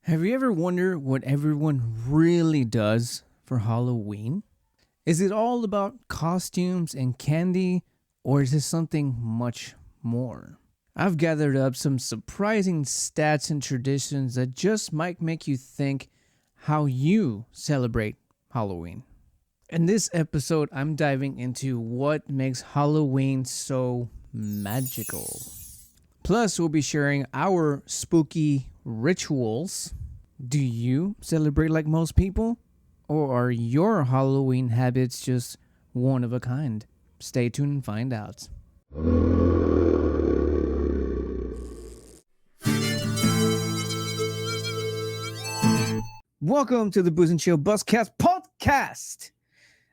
Have you ever wondered what everyone really does for Halloween? Is it all about costumes and candy, or is it something much more? I've gathered up some surprising stats and traditions that just might make you think how you celebrate Halloween. In this episode, I'm diving into what makes Halloween so magical. Plus, we'll be sharing our spooky rituals. Do you celebrate like most people? Or are your Halloween habits just one of a kind? Stay tuned and find out. Welcome to the Booze and Chill Buzzcast podcast.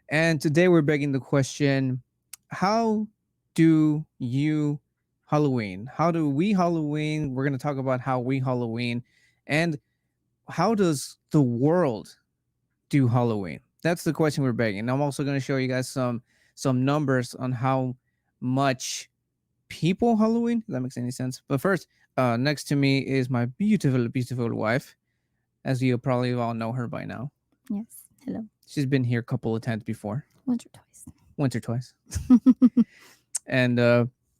And today we're begging the question, how do you Halloween? How do we Halloween? We're going to talk about how we Halloween and how does the world do Halloween? That's the question we're begging. I'm also going to show you guys some numbers on how much people Halloween. If that makes any sense. But first, next to me is my beautiful wife, as you probably all know her by now. Yes. Hello. She's been here a couple of times before. Once or twice. Once or twice. And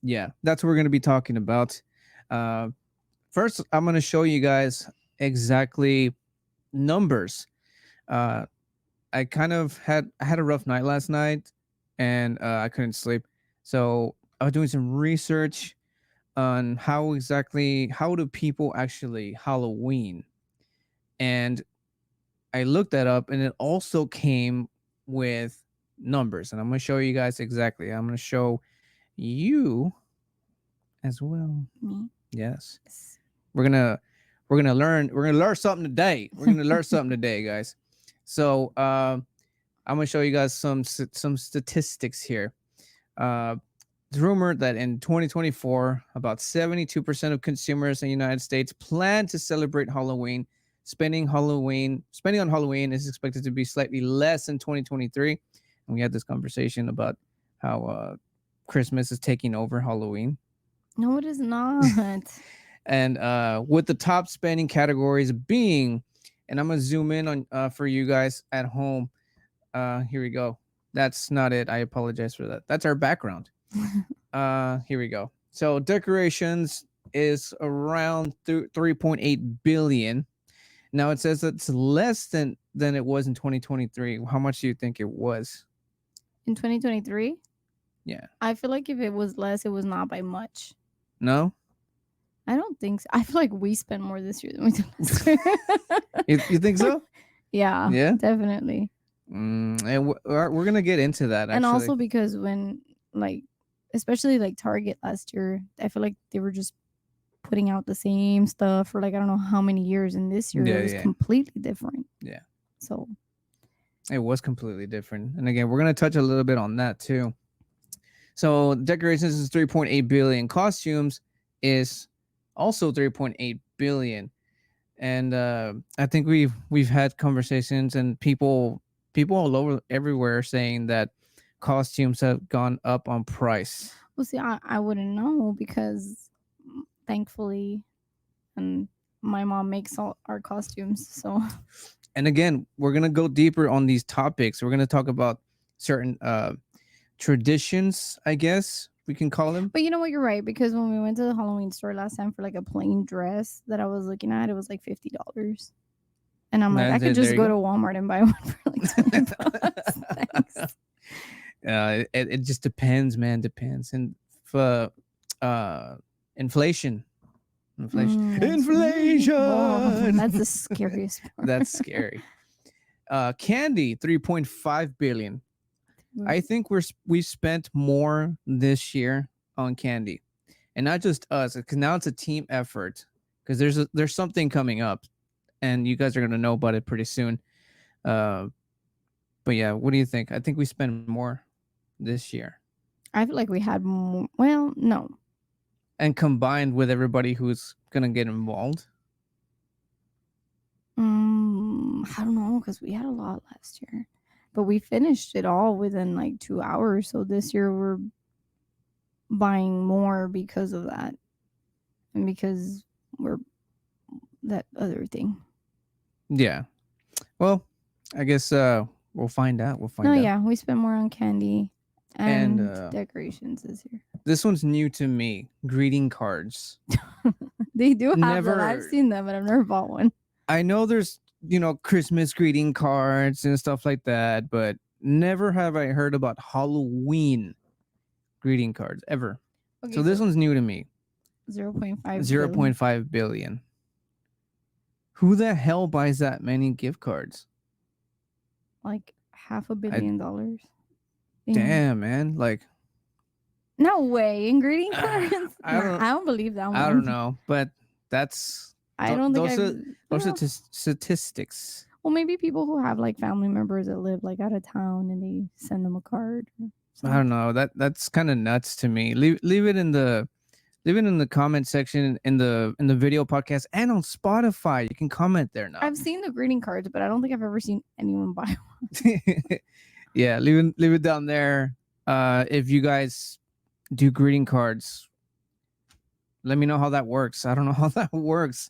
yeah, that's what we're going to be talking about. First, I'm going to show you guys exactly numbers. I kind of had a rough night last night, and I couldn't sleep. So I was doing some research on how do people actually Halloween, and I looked that up, and it also came with numbers, and I'm going to show you guys exactly. I'm going to show you as well. Me? Yes. We're gonna learn something today. We're gonna learn something today, guys. So I'm gonna show you guys some statistics here. It's rumored that in 2024, about 72% of consumers in the United States plan to celebrate Halloween. Spending on Halloween is expected to be slightly less in 2023. And we had this conversation about how Christmas is taking over Halloween. No, it is not. And with the top spending categories being, and I'm gonna zoom in on for you guys at home. Here we go. That's not it. I apologize for that. That's our background. Here we go. So decorations is around 3.8 billion. Now it says it's less than it was in 2023. How much do you think it was? In 2023? Yeah. I feel like if it was less, it was not by much. No? I don't think so. I feel like we spent more this year than we did last year. You think so? Yeah. Yeah? Definitely. And we're going to get into that, actually. And also because when, especially Target last year, I feel like they were just putting out the same stuff for I don't know how many years, and this year it was completely different. Yeah. So it was completely different. And again, we're going to touch a little bit on that too. So decorations is 3.8 billion. Costumes is also 3.8 billion. And I think we've had conversations and people all over everywhere saying that costumes have gone up on price. Well, see, I wouldn't know because thankfully, and my mom makes all our costumes. So, and again, we're gonna go deeper on these topics. We're gonna talk about certain traditions, I guess we can call them. But you know what? You're right, because when we went to the Halloween store last time for a plain dress that I was looking at, it was $50. And I'm like, I could just go to Walmart and buy one for $20. Thanks. It just depends, man. Depends. And for inflation. Inflation. Oh, that's the scariest part. That's scary. Candy, 3.5 billion. I think we spent more this year on candy, and not just us, because now it's a team effort. Because there's something coming up, and you guys are gonna know about it pretty soon. But yeah, what do you think? I think we spent more this year. I feel like we had more. Well, no. And combined with everybody who's gonna get involved. I don't know, because we had a lot last year. But we finished it all within 2 hours. So this year we're buying more because of that. And because we're that other thing. Yeah. Well, I guess we'll find out. We'll No, find out. yeah, we spent more on candy And and decorations this year. this one's new to me. Greeting cards. They do have that. I've Never. seen them, but I've never bought one. I know there's Christmas greeting cards and stuff like that, but never have I heard about Halloween greeting cards ever. Okay, So this so one's new to me. 0.5 Zero billion. point 0.5 billion. Who the hell buys that many gift cards? Like half a I billion dollars. damn, man. Like No way. In greeting cards? I don't I don't believe that I one. don't know, but that's I don't think those I've. are those are statistics. Well, maybe people who have like family members that live like out of town and they send them a card. Or I don't know. That's kind of nuts to me. Leave it in the comment section in the video podcast and on Spotify. You can comment there now. I've seen the greeting cards, but I don't think I've ever seen anyone buy one. Yeah, leave it down there. If you guys do greeting cards, let me know how that works. I don't know how that works.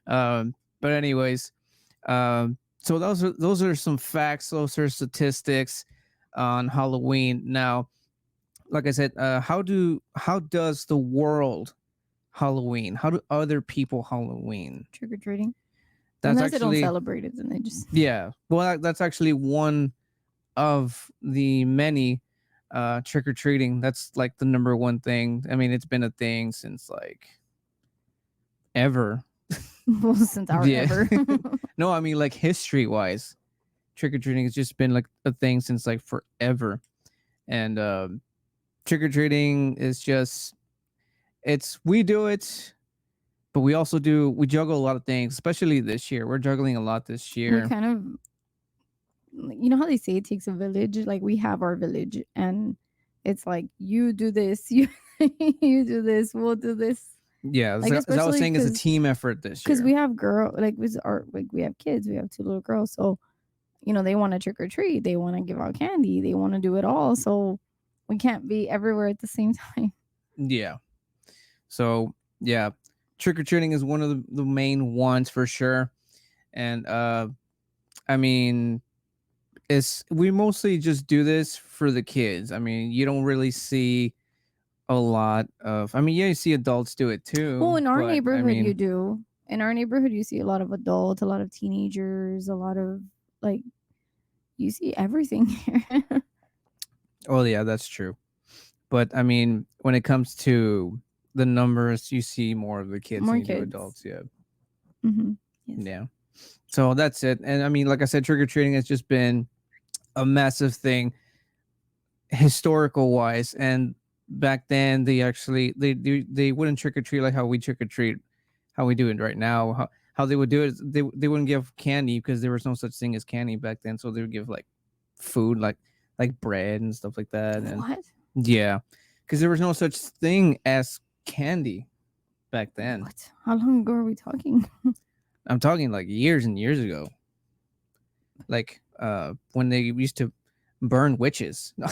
But anyways, so those are some facts. Those are statistics on Halloween. Now, like I said, how does the world Halloween? How do other people Halloween? Trick or treating. That's Unless actually, they don't celebrate it, then they just Well, that's actually one of the many trick or treating. That's like the number one thing. I mean, it's been a thing since like ever. Well, since our ever. No, I mean like history wise, trick or treating has just been like a thing since like forever, and trick or treating is just we do it, but we also we juggle a lot of things, especially this year. We're juggling a lot this year. We kind of, you know how they say it takes a village? Like we have our village, and it's like you do this, you do this, we'll do this. Yeah, like, as I was saying, it's a team effort this year. Because we have we have kids, we have 2 little girls, so they want to trick or treat, they want to give out candy, they want to do it all, so we can't be everywhere at the same time. Yeah. So yeah, trick or treating is one of the main ones for sure, and I mean, we mostly just do this for the kids. I mean, you don't really see a lot of. I mean, yeah, you see adults do it too. Well, in our neighborhood, you do. In our neighborhood, you see a lot of adults, a lot of teenagers, a lot of you see everything here. Oh yeah, that's true. But I mean, when it comes to the numbers, you see more of the kids than you do adults. Yeah. Mm-hmm. Yes. Yeah. So that's it. And I mean, like I said, trick or treating has just been a massive thing, historical wise. And back then, they wouldn't trick or treat like how we trick or treat, how we do it right now. How they would do it, they wouldn't give candy because there was no such thing as candy back then. So they would give like food, like bread and stuff like that. And what? Yeah, because there was no such thing as candy back then. What? How long ago are we talking? I'm talking like years and years ago. Like when they used to burn witches. No,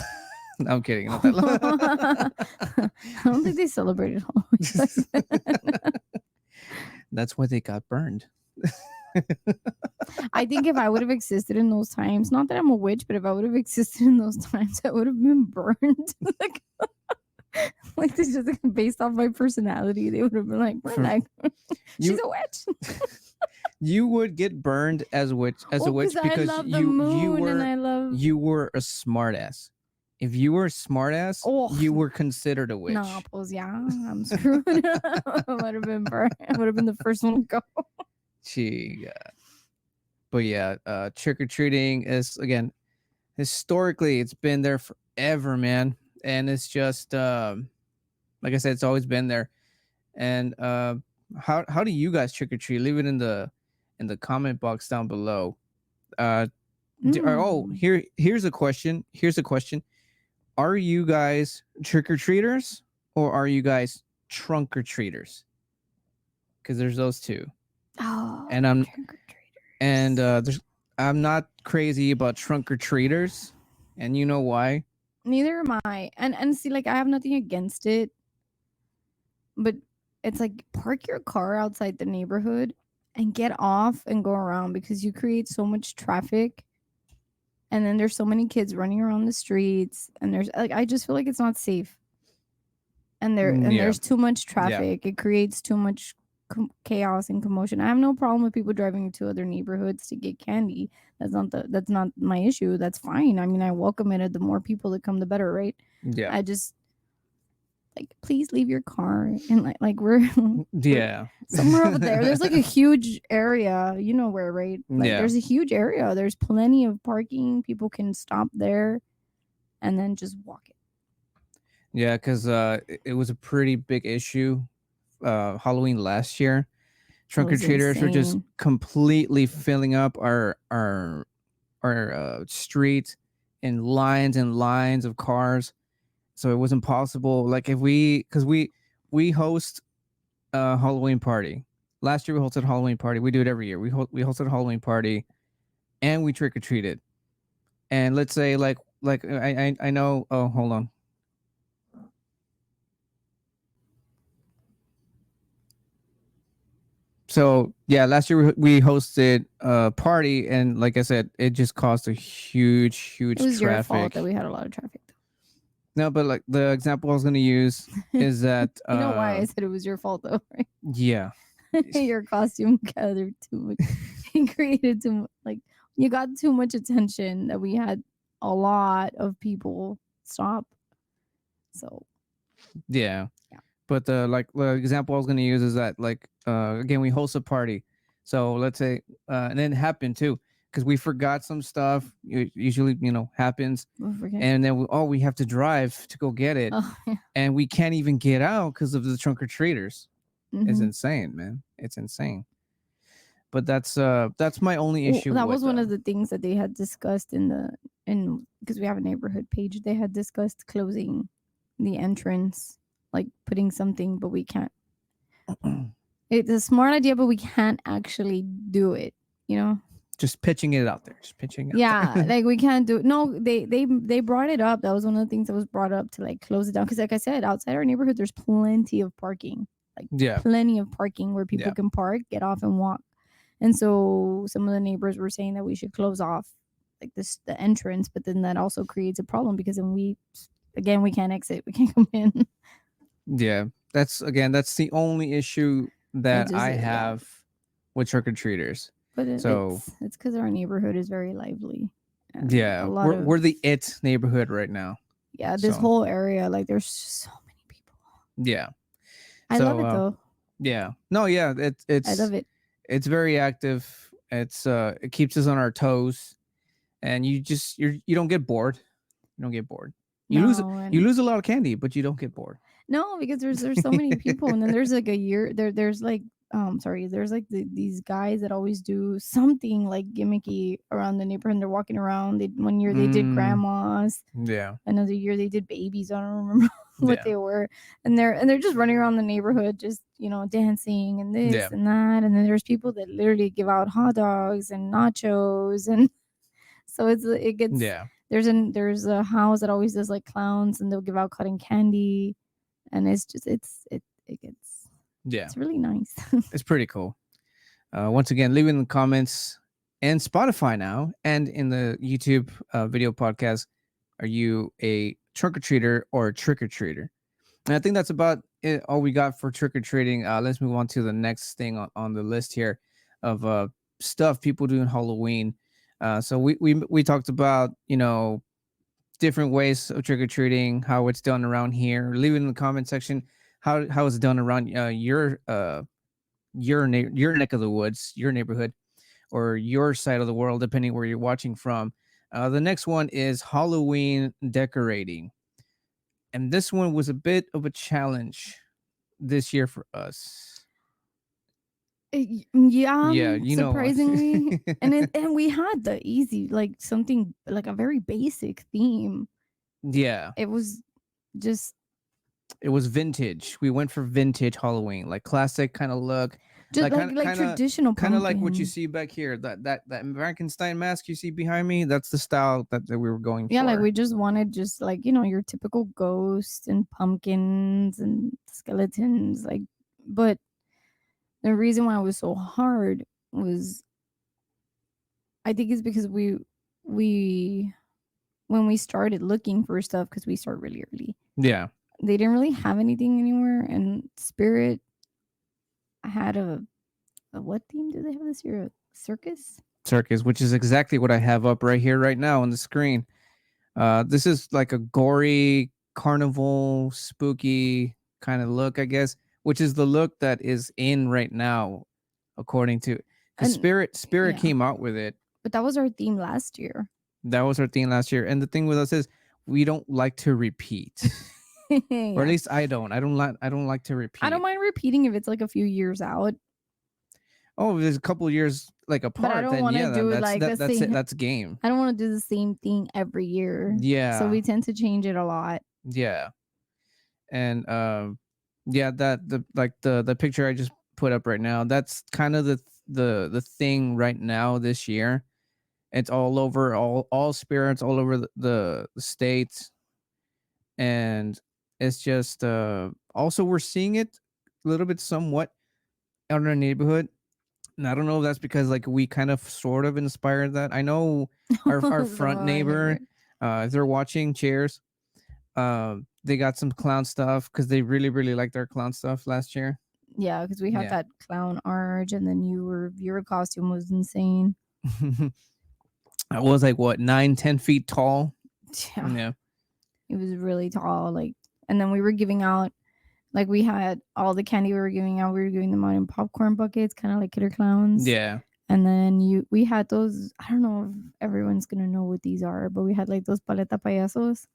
I'm kidding. Not that long. I don't think they celebrated Halloween. That's why they got burned. I think if I would have existed in those times, not that I'm a witch, but if I would have existed in those times, I would have been burned. Like this just based off my personality, they would have been like, she's a witch. You would get burned as a witch because you were a smartass. If you were a smartass, you were considered a witch. No, pues yeah, I'm screwed. I would have been burned. I would have been the first one to go. But yeah, trick or treating is, again, historically it's been there forever, man, and it's just like I said, it's always been there. And how do you guys trick or treat? Leave it in the comment box down below. Here's a question. Are you guys trick or treaters or are you guys trunk or treaters? Because there's those two. Oh, and I'm not crazy about trunk or treaters, and you know why? Neither am I. And see, like, I have nothing against it, but it's like park your car outside the neighborhood and get off and go around because you create so much traffic. And then there's so many kids running around the streets, and there's like I just feel like it's not safe. And Yeah. there's too much traffic. It creates too much chaos and commotion. I have no problem with people driving to other neighborhoods to get candy. That's not my issue. That's fine. I mean, I welcome it. The more people that come, the better, right? Yeah. I just like please leave your car and like we're Yeah. somewhere over there. There's like a huge area, you know where, right? Like there's a huge area. There's plenty of parking. People can stop there and then just walk it. Yeah, because it was a pretty big issue. Halloween last year, trunk or treaters were just completely filling up our street in lines and lines of cars. So it was impossible. Like if because we host a Halloween party. Last year we hosted a Halloween party. We do it every year. We hosted a Halloween party, and we trick or treated. And let's say like I know. Oh, hold on. So yeah, last year we hosted a party, and like I said, it just caused a huge it was traffic. Your fault that we had a lot of traffic. No, but like the example I was going to use is that you know why I said it was your fault though, right? Yeah. Your costume gathered too much. It created too much. Like you got too much attention that we had a lot of people stop. So yeah. But the example I was going to use is that again, we host a party. So let's say and then it happened too because we forgot some stuff. Usually, happens. And then we have to drive to go get it. Oh, yeah. And we can't even get out because of the trunk or treaters. It's insane, man. It's insane. But that's my only issue. That was one of the things that they had discussed because we have a neighborhood page. They had discussed closing the entrance, like putting something, but we can't. It's a smart idea, but we can't actually do it. Just pitching it out there. Just pitching it. Yeah, like we can't do it. No, they brought it up. That was one of the things that was brought up to like close it down. Because like I said, outside our neighborhood, there's plenty of parking. Plenty of parking where people can park, get off, and walk. And so some of the neighbors were saying that we should close off like the entrance, but then that also creates a problem because then we can't exit, we can't come in. Yeah, that's the only issue that I have with trick or treaters. But it's because our neighborhood is very lively. Yeah, we're the neighborhood right now. Yeah, this whole area, like there's so many people. Yeah, I love it though. Yeah, no, yeah, it's I love it. It's very active. It keeps us on our toes, and you don't get bored. You don't get bored. You lose a lot of candy, but you don't get bored. No, because there's so many people, and then there's like there's like there's like these guys that always do something like gimmicky around the neighborhood. And they're walking around. One year they did grandmas. Yeah. Another year they did babies. I don't remember what they were. And they're just running around the neighborhood, just dancing and this and that. And then there's people that literally give out hot dogs and nachos, and so it gets There's a house that always does like clowns, and they'll give out cotton candy, and it's just it gets it's really nice. It's pretty cool. Once again, leave it in the comments and Spotify now, and in the YouTube video podcast. Are you a trunk or treater or a trick or treater? And I think that's about it, all we got for trick or treating. Let's move on to the next thing on the list here of stuff people do in Halloween. So we talked about different ways of trick or treating, how it's done around here. Leave it in the comment section how it's done around your neck of the woods, your neighborhood, or your side of the world, depending where you're watching from. The next one is Halloween decorating, and this one was a bit of a challenge this year for us. Yeah, surprisingly. and we had the easy, like something like a very basic theme. Yeah, it was vintage. We went for vintage Halloween, like classic kind of look, just like traditional, kind of like what you see back here. That Frankenstein mask you see behind me. That's the style that we were going for. Yeah, like we just wanted like your typical ghosts and pumpkins and skeletons, like, but The reason why it was so hard was, I think it's because we when we started looking for stuff, because we start really early. Yeah. They didn't really have anything anywhere, and Spirit had a what theme do they have this year? A circus? Circus, which is exactly what I have up right here, right now on the screen. This is like a gory carnival, spooky kind of look, I guess, which is the look that is in right now, according to because Spirit yeah. came out with it. But that was our theme last year. That was our theme last year, and the thing with us is we don't like to repeat, Yeah. or at least I don't. I don't like to repeat. I don't mind repeating if it's like a few years out. Oh, if there's a couple years like apart, but I don't then want to yeah, do that's like that's it. That's game. I don't want to do the same thing every year. Yeah. So we tend to change it a lot. Yeah. And yeah, that the picture I just put up right now, that's kind of the thing right now this year. It's all over, all spirits all over the states, and it's just also we're seeing it a little bit somewhat out in our neighborhood. And I don't know if that's because like we kind of sort of inspired that. I know our front neighbor, if they're watching, cheers. They got some clown stuff because they really liked our clown stuff last year. Yeah, because we had that clown arch, and then your costume was insane. I was like what 9-10 feet tall. Yeah, it was really tall. Like, and then we were giving out, like we had all the candy we were giving out. We were giving them out in popcorn buckets, kind of like Killer Clowns. Yeah. And then we had those. I don't know if everyone's gonna know what these are, but we had like those paleta payasos.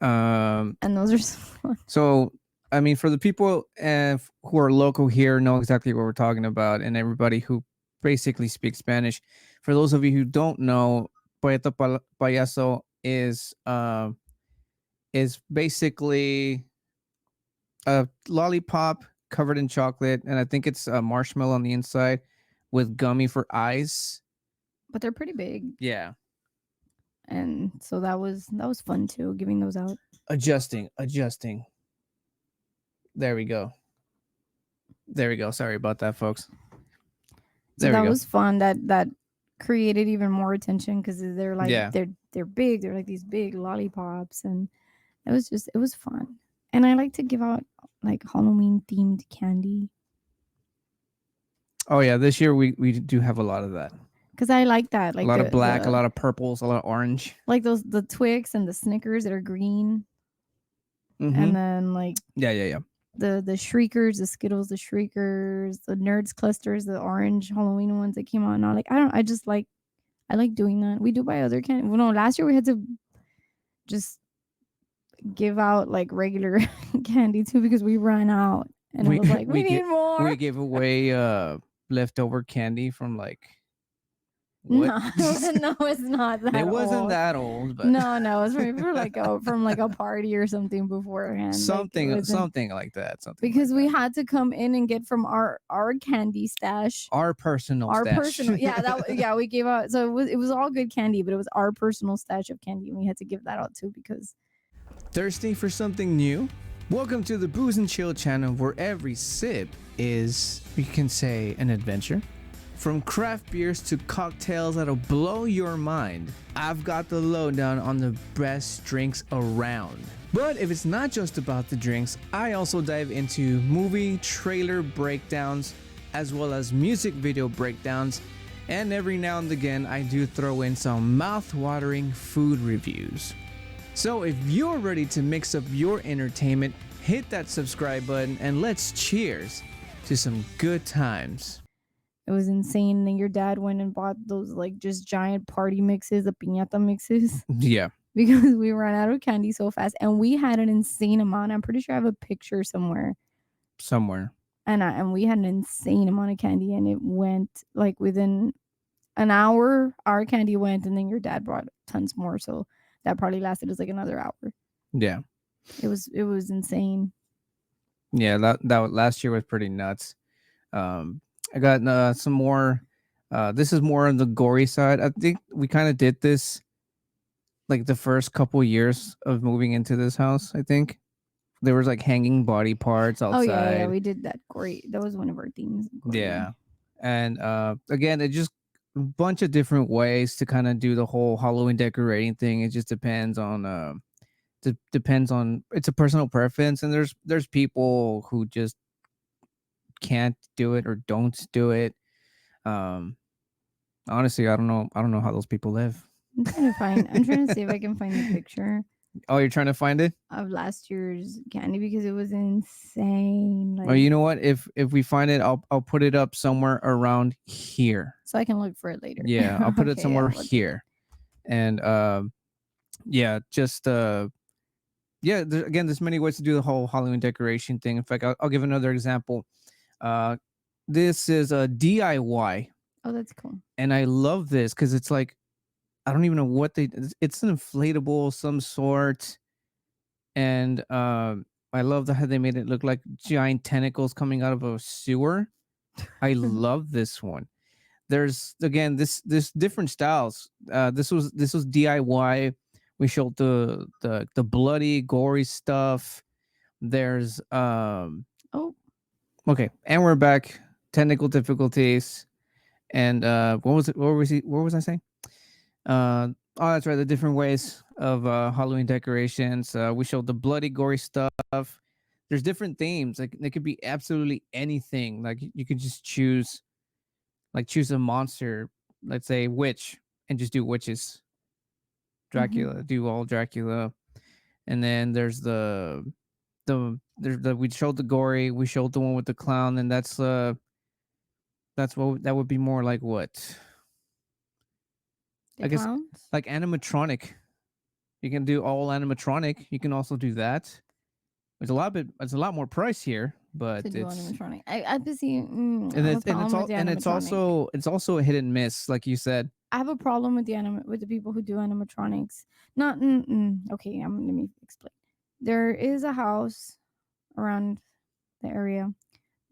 And those are so fun. So I mean, for the people who are local here, know exactly what we're talking about, and everybody who basically speaks Spanish. For those of you who don't know, paleta payaso is basically a lollipop covered in chocolate, and I think it's a marshmallow on the inside with gummy for eyes. But they're pretty big. Yeah. And so that was fun too, giving those out. Adjusting. There we go. Sorry about that, folks. So that was fun. That created even more attention because they're like they're big. They're like these big lollipops, and it was fun. And I like to give out like Halloween themed candy. Oh yeah, this year we do have a lot of that. Because I like that. Like a lot of black, a lot of purples, a lot of orange. Like the Twix and the Snickers that are green. Mm-hmm. And then like yeah. The Shriekers, the Skittles, the Shriekers, the Nerds clusters, the orange Halloween ones that came out now. Like I like doing that. We do buy other candy. Well, no, last year we had to just give out like regular candy too because we ran out, and it was like we need more. We gave away leftover candy from like. What? No, it's not that. It wasn't old. That old, but no, it's from like a party or something beforehand. Something like that. Something because like we had to come in and get from our candy stash, our personal stash. We gave out. So it was all good candy, but it was our personal stash of candy, and we had to give that out too because. Thirsty for something new? Welcome to the Booze and Chill channel, where every sip is, you can say, an adventure. From craft beers to cocktails that'll blow your mind, I've got the lowdown on the best drinks around. But if it's not just about the drinks, I also dive into movie trailer breakdowns, as well as music video breakdowns, and every now and again I do throw in some mouth-watering food reviews. So if you're ready to mix up your entertainment, hit that subscribe button and let's cheers to some good times. It was insane. And then your dad went and bought those like just giant party mixes, the piñata mixes. Yeah. Because we ran out of candy so fast. And we had an insane amount. I'm pretty sure I have a picture somewhere. And we had an insane amount of candy. And it went like within an hour, our candy went. And then your dad brought tons more. So that probably lasted us like another hour. Yeah. It was insane. Yeah, that last year was pretty nuts. I got some more. This is more on the gory side. I think we kind of did this like the first couple years of moving into this house, I think. there was like hanging body parts Oh yeah, yeah, outside. we did that. Gory. That was one of our themes. Yeah. Gory. And again, it just a bunch of different ways to kind of do the whole Halloween decorating thing. It just depends on depends on, it's a personal preference, and there's people who just can't do it or don't do it. Um Honestly, I don't know how those people live. I'm trying to find. I'm trying to see if I can find the picture Oh, you're trying to find it? of last year's candy because it was insane. Well, Like, you know what? If we find it, I'll put it up somewhere around here. so I can look for it later. Yeah, I'll put it Okay, yeah, somewhere let's look. here. And yeah, just yeah. Again, there's many ways to do the whole Halloween decoration thing. In fact, I'll give another example. Uh, this is a DIY, Oh, that's cool. and I love this because it's like I don't even know what they. It's an inflatable of some sort, and I love how they made it look like giant tentacles coming out of a sewer. I love this one. There's again this different styles. This was DIY. We showed the bloody gory stuff. There's Oh, okay, and we're back. Technical difficulties. And what was it? What was I saying? Oh, that's right. The different ways of Halloween decorations. We showed the bloody, gory stuff. There's different themes. Like it could be absolutely anything. Like you could just choose a monster. Let's say witch, and just do witches. Dracula, do all Dracula. And then there's we showed the gory. We showed the one with the clown, and that's what that would be more like what the I guess clowns like animatronic. You can do all animatronic. You can also do that. It's a lot more price here, but to do it's animatronic. I busy. I and have a it's and it's problem with all the and animatronic. it's also a hit and miss, like you said. I have a problem with with the people who do animatronics. Not okay. Let me explain. There is a house around the area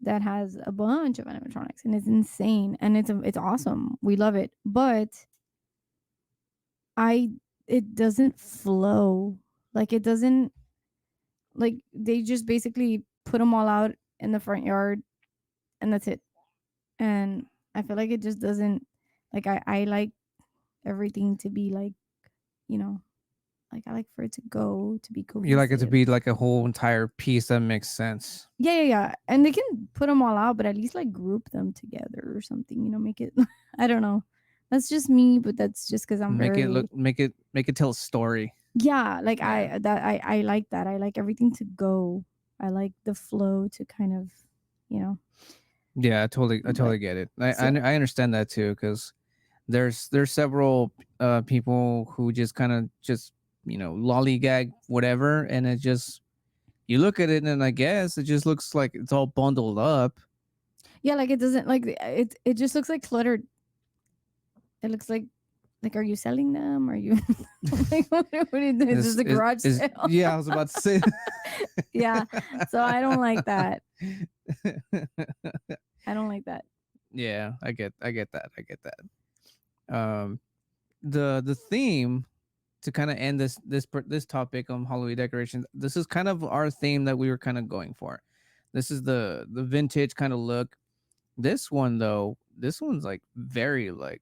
that has a bunch of animatronics, and it's insane, and it's awesome. We love it, but I it doesn't flow. Like it doesn't, like they just basically put them all out in the front yard, and that's it. And I feel like it just doesn't, like I like everything to be like, you know, like I like for it to go to be You like it to cohesive. be like a whole entire piece that makes sense. Yeah, yeah, yeah. And they can put them all out, but at least like group them together or something, make it I don't know. That's just me, but that's just cuz I'm Make it very, look make it tell a story. yeah, like Yeah. I like that. I like everything to go. I like the flow to kind of, you know. Yeah, I But totally get it. so I understand that too, cuz there's several people who just kind of just, lollygag whatever, and it just you look at it and I guess it just looks like it's all bundled up. yeah, like it doesn't, like it just looks like cluttered. It looks like, are you selling them? Are you like what is this? Is this a garage Is sale? yeah, I was about to say. Yeah. So I don't like that. I don't like that. Yeah, I get that. I get that. The theme to kind of end this topic on Halloween decorations. This is kind of our theme that we were kind of going for. This is the vintage kind of look. This one though, this one's like very like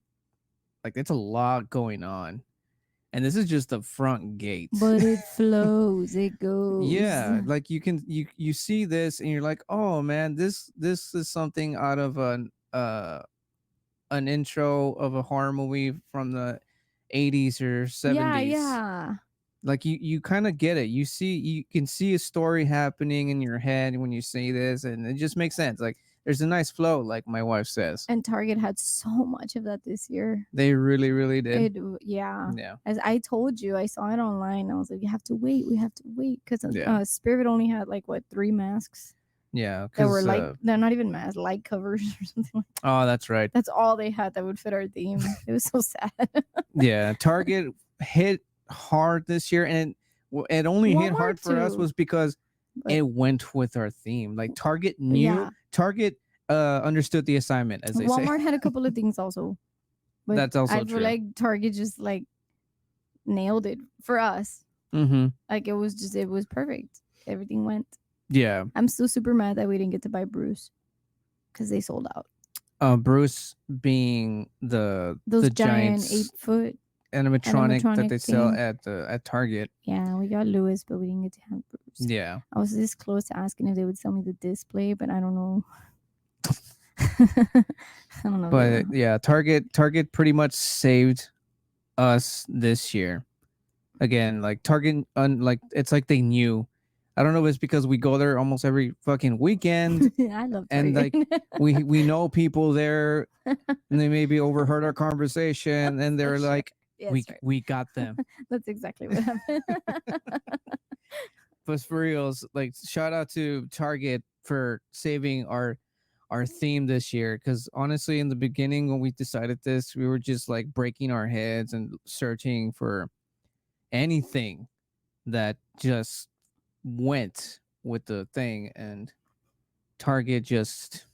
it's a lot going on. And this is just the front gate. But it flows. It goes. Yeah, like you see this and you're like, "Oh man, this is something out of an intro of a horror movie from the 80s or Yeah, 70s." yeah. Like you kind of get it. You can see a story happening in your head when you see this, and it just makes sense. Like there's a nice flow, like my wife says. And Target had so much of that this year. They really, really did. Yeah. Yeah. As I told you, I saw it online. I was like, you have to wait. We have to wait because Yeah. Spirit only had like what 3 masks Yeah. that were Because like, they're not even masks, light covers or something like that. oh, that's right. That's all they had that would fit our theme. It was so sad. Yeah. Target hit hard this year, and it only hit hard for us too. was because But it went with our theme. Like Target knew, yeah. Target understood the assignment, as they say. Walmart had a couple of things also. But That's also I feel true. like Target just like nailed it for us. Mm-hmm. Like it was perfect. everything went. Yeah. I'm still super mad that we didn't get to buy Bruce because they sold out. Bruce being the Those giant 8-foot animatronic that they sell thing. at Target. Yeah, we got Lewis, but we didn't get to have Bruce. Yeah. I was this close to asking if they would sell me the display, but I don't know. I don't know. But yeah, Target pretty much saved us this year. Again, like Target, like it's like they knew. I don't know if it's because we go there almost every fucking weekend. I love Target. And like we know people there, and they maybe overheard our conversation, and they're like, we got them. That's exactly what happened. But for reals, like shout out to Target for saving our theme this year, because honestly in the beginning when we decided this, we were just like breaking our heads and searching for anything that just went with the thing, and Target just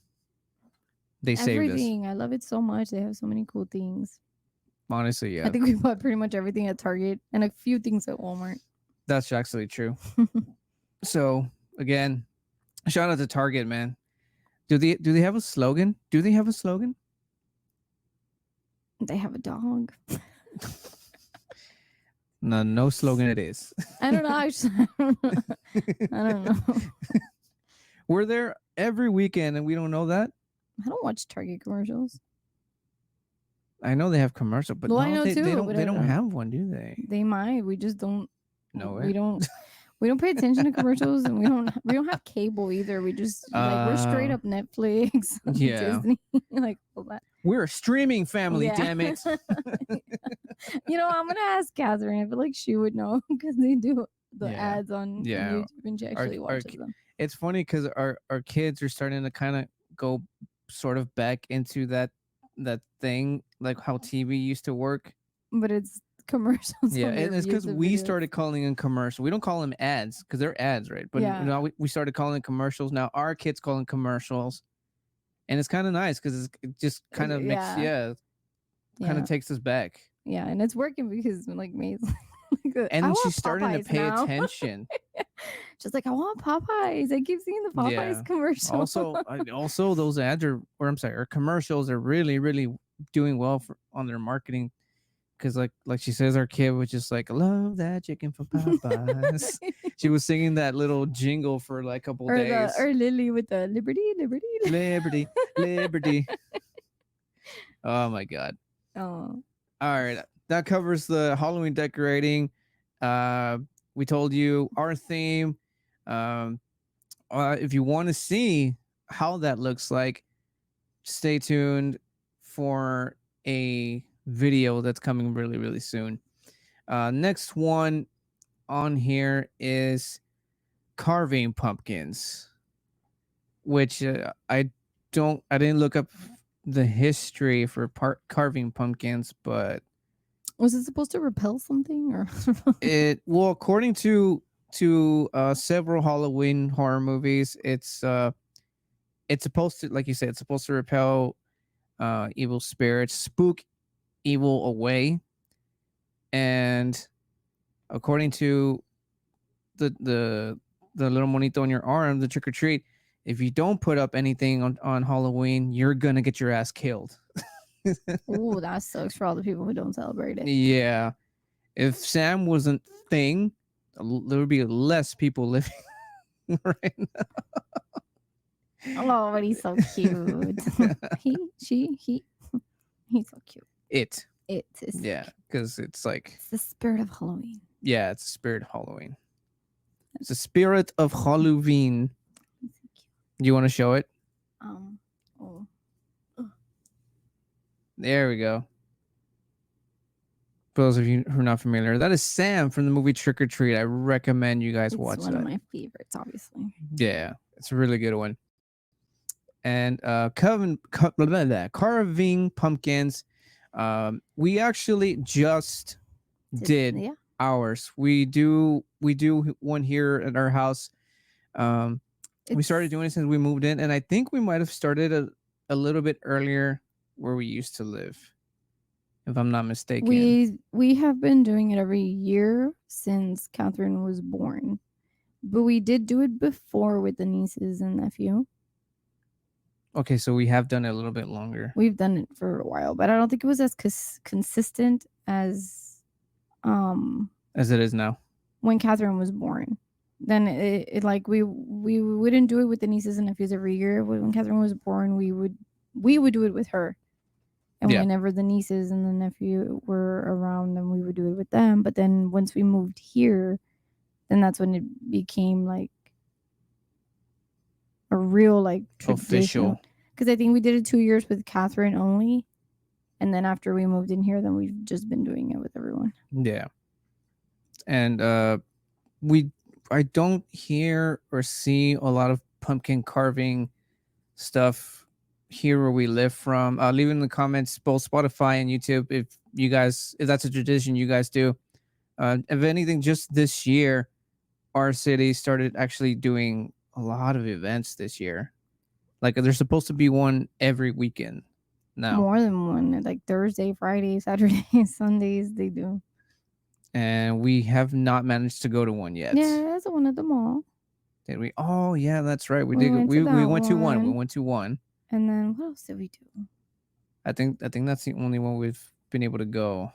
they saved everything. I love it so much. They have so many cool things. Honestly, yeah. I think we bought pretty much everything at Target and a few things at Walmart. That's actually true. So again, shout out to Target, man. Do they have a slogan? Do they have a slogan? They have a dog. No slogan it is. I don't know. I don't know. We're there every weekend and we don't know that. I don't watch Target commercials. I know they have commercial, but well, I know they don't have one, do they? They might. We just don't. No, we don't. We don't pay attention to commercials, and we don't have cable either. We just we're straight up Netflix, Disney, like all that. We're a streaming family, damn it. You know, I'm gonna ask Catherine. I feel like she would know because they do the ads on YouTube, and she actually watches them. It's funny because our kids are starting to kind of go sort of back into that thing, like how TV used to work. But it's commercials. Yeah, and it's because we started calling them commercials. We don't call them ads because they're ads, right? But now we started calling them commercials. Now our kids call them commercials, and it's kind of nice because it just kind of makes kind of takes us back. Yeah, and it's working because like May's and she's starting to pay attention. She's like, I want Popeyes. I keep seeing the Popeyes commercial. Also, those ads our commercials are really, really doing well on their marketing. Because like she says, our kid was just like, I love that chicken from Popeyes. She was singing that little jingle for like a couple days. Or Lily with the Liberty. Oh my God. Oh. All right. That covers the Halloween decorating. We told you our theme. If you want to see how that looks like, stay tuned for a video that's coming really, really soon. Next one on here is carving pumpkins, which I didn't look up the history for carving pumpkins, but was it supposed to repel something or according to several Halloween horror movies, it's supposed to, like you said, it's supposed to repel evil spirits, spook evil away. And according to the little monito on your arm, the trick or treat, if you don't put up anything on Halloween, you're gonna get your ass killed. Oh, that sucks for all the people who don't celebrate it. Yeah, if Sam wasn't thing, there would be less people living right now. Oh, but he's so cute. He's so cute. It is because it's like it's the spirit of Halloween. Yeah, it's the spirit of Halloween. It's the spirit of Halloween. You want to show it? There we go. For those of you who are not familiar, that is Sam from the movie Trick or Treat. I recommend you guys watch that. It's one of my favorites, obviously. Yeah, it's a really good one. And carving pumpkins. We actually just did ours. We do one here at our house. We started doing it since we moved in, and I think we might have started a little bit earlier where we used to live, if I'm not mistaken. We have been doing it every year since Catherine was born. But we did do it before with the nieces and nephew. Okay, so we have done it a little bit longer. We've done it for a while, but I don't think it was as consistent as it is now. When Catherine was born. Then it like we wouldn't do it with the nieces and nephews every year. When Catherine was born, we would do it with her. And whenever the nieces and the nephew were around, then we would do it with them. But then once we moved here, then that's when it became like a real like tradition. Official. Because I think we did it 2 years with Catherine only. And then after we moved in here, then we've just been doing it with everyone. Yeah. And I don't hear or see a lot of pumpkin carving stuff here where we live from. Leave it in the comments, both Spotify and YouTube, if that's a tradition you guys do. If anything, just this year, our city started actually doing a lot of events this year. Like there's supposed to be one every weekend now. More than one, like Thursday, Friday, Saturday, Sundays, they do. And we have not managed to go to one yet. Yeah, that's the one at the mall. Did we? Oh yeah, that's right. We did. We went to one. We went to one. And then what else did we do? I think that's the only one we've been able to go.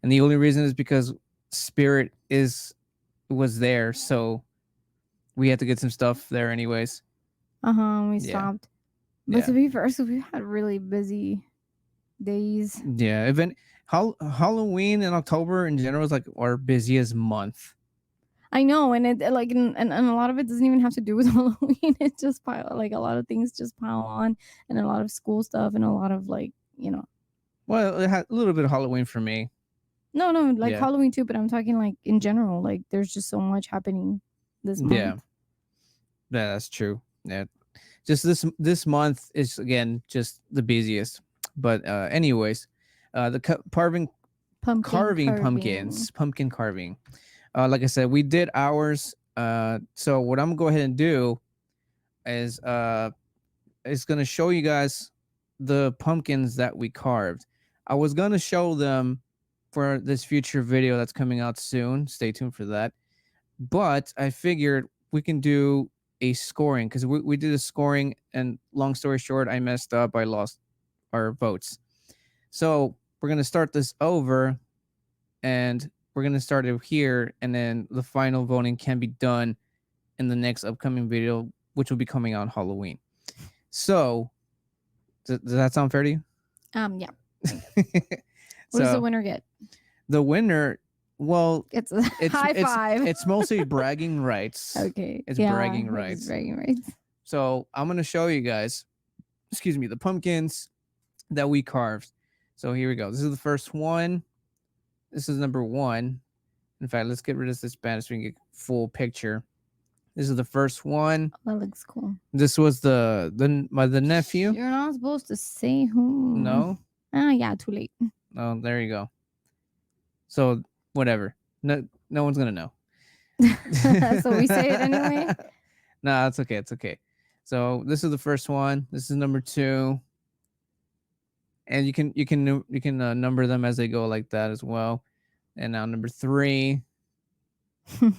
And the only reason is because Spirit was there, so we had to get some stuff there anyways. We stopped. But to be fair, so we had really busy days. Yeah, Halloween in October in general is like our busiest month. I know, and it like and a lot of it doesn't even have to do with Halloween. It just like a lot of things just pile on, and a lot of school stuff, and a lot of like Well, it had a little bit of Halloween for me. No, like Halloween too, but I'm talking like in general. Like there's just so much happening this month. Yeah, that's true. Yeah, just this month is again just the busiest. But anyways, the pumpkin carving. Like I said, we did ours. So what I'm gonna go ahead and do is gonna show you guys the pumpkins that we carved. I was gonna show them for this future video that's coming out soon. Stay tuned for that. But I figured we can do a scoring because we did a scoring, and long story short, I messed up. I lost our votes. So we're gonna start this over, and we're going to start it here, and then the final voting can be done in the next upcoming video, which will be coming out on Halloween. So, does that sound fair to you? Yeah. What does the winner get? The winner, well, it's high five. It's mostly bragging rights. Okay. It's bragging rights. It's bragging rights. So, I'm going to show you guys, the pumpkins that we carved. So, here we go. This is the first one. This is number 1. In fact, let's get rid of this banner so we can get full picture. This is the first one. Oh, that looks cool. This was the nephew. You're not supposed to say who. No. Yeah, too late. Oh, there you go. So whatever. No one's gonna know. So we say it anyway. No, it's okay. It's okay. So this is the first one. This is number 2. And you can number them as they go like that as well. And now number 3. It's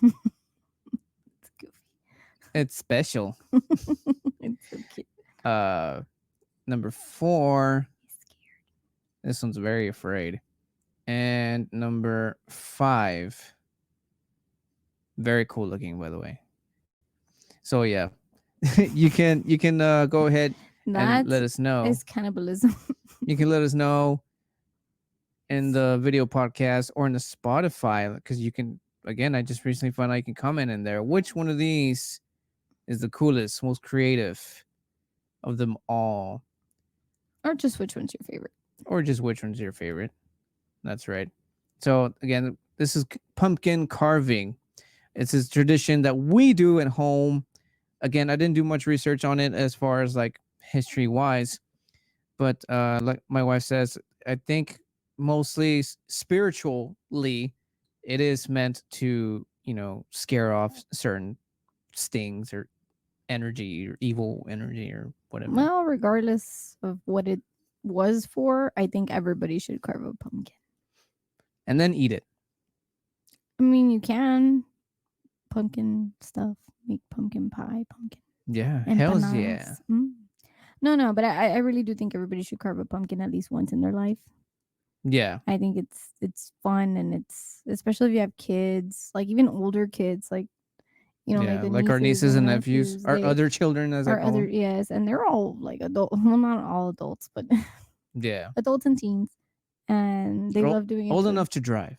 goofy. It's special. It's so cute. Number 4. He's scared. This one's very afraid. And number 5. Very cool looking, by the way. So yeah, you can go ahead and let us know. It's cannibalism. You can let us know in the video podcast or in the Spotify, because you can, again, I just recently found out you can comment in there. Which one of these is the coolest, most creative of them all? Or just which one's your favorite. That's right. So again, this is pumpkin carving. It's a tradition that we do at home. Again, I didn't do much research on it as far as like history wise. But like my wife says, I think mostly spiritually, it is meant to, scare off certain stings or energy or evil energy or whatever. Well, regardless of what it was for, I think everybody should carve a pumpkin. And then eat it. I mean, you can pumpkin stuff. Make pumpkin pie, pumpkin Yeah, hell's yeah. empanadas. No, but I really do think everybody should carve a pumpkin at least once in their life. Yeah. I think it's fun, and it's especially if you have kids, like even older kids, like like Yeah, the like our nieces nieces and and nephews, nephews. our They other children, as I are call other them. yes, and they're all like adult. Well, not all adults, but Yeah, adults and teens, and they love doing it old too. enough to drive.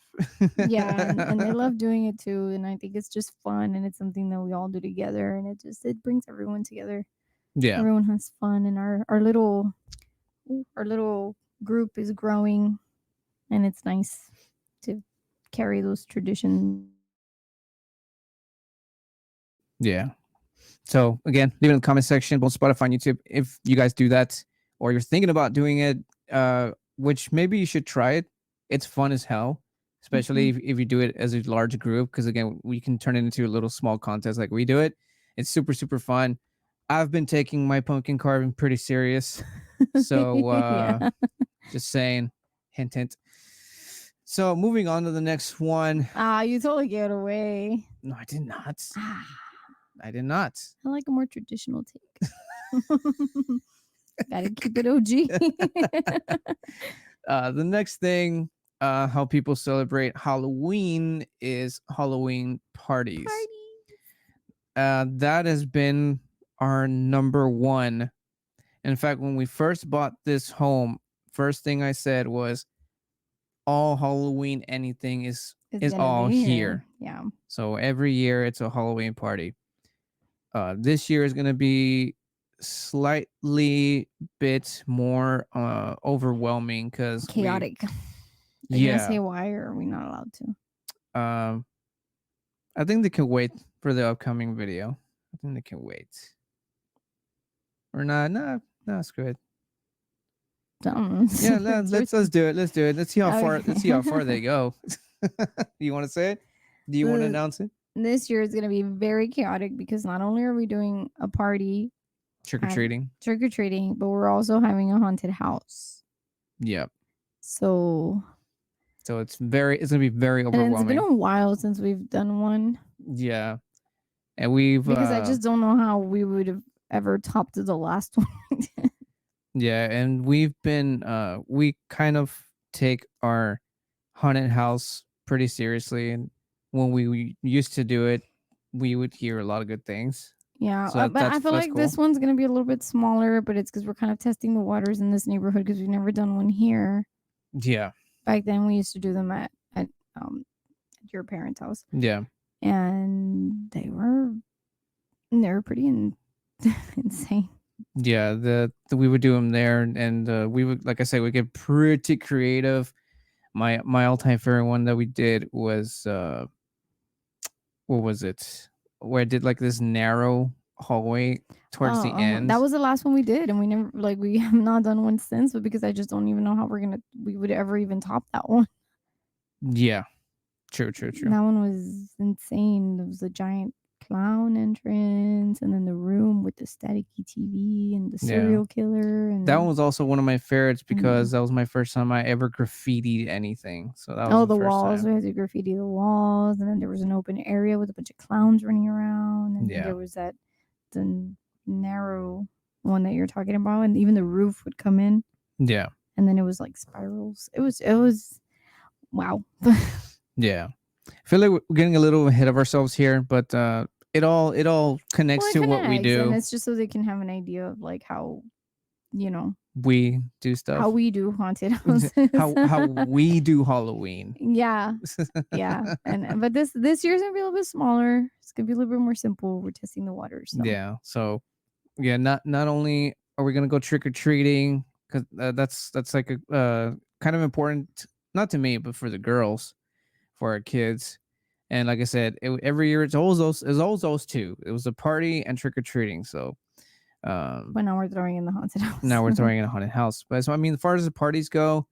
Yeah, and they love doing it too, and I think it's just fun, and it's something that we all do together, and it brings everyone together. Yeah, Everyone has fun, and our little group is growing, and it's nice to carry those traditions yeah. So again, leave it in the comment section, both Spotify and YouTube, if you guys do that or you're thinking about doing it. Which maybe you should try it. It's fun as hell, especially Mhm. if you do it as a large group. Because again, we can turn it into a little small contest like we do it. It's super super fun. I've been taking my pumpkin carving pretty serious, so Yeah. just saying, hint hint. So moving on to the next one. You totally gave it away. No, I did not. Ah, I did not. I like a more traditional take. Gotta keep it OG. The next thing, how people celebrate Halloween is Halloween parties. That has been our number one. In fact, when we first bought this home, first thing I said was, all Halloween anything is all here. Yeah. So every year it's a Halloween party. This year is gonna be slightly bit more overwhelming because Chaotic. Are you gonna say why, or are we not allowed to? I think they can wait for the upcoming video. I think they can wait. Or not? No, it's good. Yeah, let's do it. Let's do it. Let's see how far. Let's see how far they go. You want to say it? Do you want to announce it? This year is going to be very chaotic because not only are we doing a party, trick or treating, but we're also having a haunted house. Yep. So it's gonna be very overwhelming. And it's been a while since we've done one. Yeah, and because I just don't know how we would have ever topped the last one. Yeah, and we've been we kind of take our haunted house pretty seriously, and when we used to do it, we would hear a lot of good things. Yeah, so but I feel like cool. This one's gonna be a little bit smaller, but it's because we're kind of testing the waters in this neighborhood because we've never done one here. Yeah, back then we used to do them at your parents' house. Yeah, and they were pretty insane. Yeah, we would do them there, and we would, like I said, we get pretty creative. My all-time favorite one that we did was what was it? Where I did like this narrow hallway towards the end. That was the last one we did, and we never we have not done one since. But because I just don't even know how we would ever even top that one. Yeah, true. That one was insane. There was a giant clown entrance, and then the room with the staticky TV and the serial killer. And that one was also one of my favorites because that was my first time I ever graffitied anything. So that was the walls. Time. We had to graffiti the walls, and then there was an open area with a bunch of clowns running around, and there was the narrow one that you're talking about, and even the roof would come in. Yeah, and then it was like spirals. It was wow. Yeah. I feel like we're getting a little ahead of ourselves here, but it all connects to what we do. And it's just so they can have an idea of like how, we do stuff. How we do haunted houses. how we do Halloween. Yeah. Yeah. But this year's gonna be a little bit smaller. It's gonna be a little bit more simple. We're testing the waters. So. Yeah. So yeah, not only are we gonna go trick or treating, because that's like a kind of important, not to me, but for the girls. For our kids, and like I said, every year it's always those two. It was a party and trick or treating. So, but now we're throwing in the haunted house. Now we're throwing in a haunted house. But so I mean, as far as the parties go,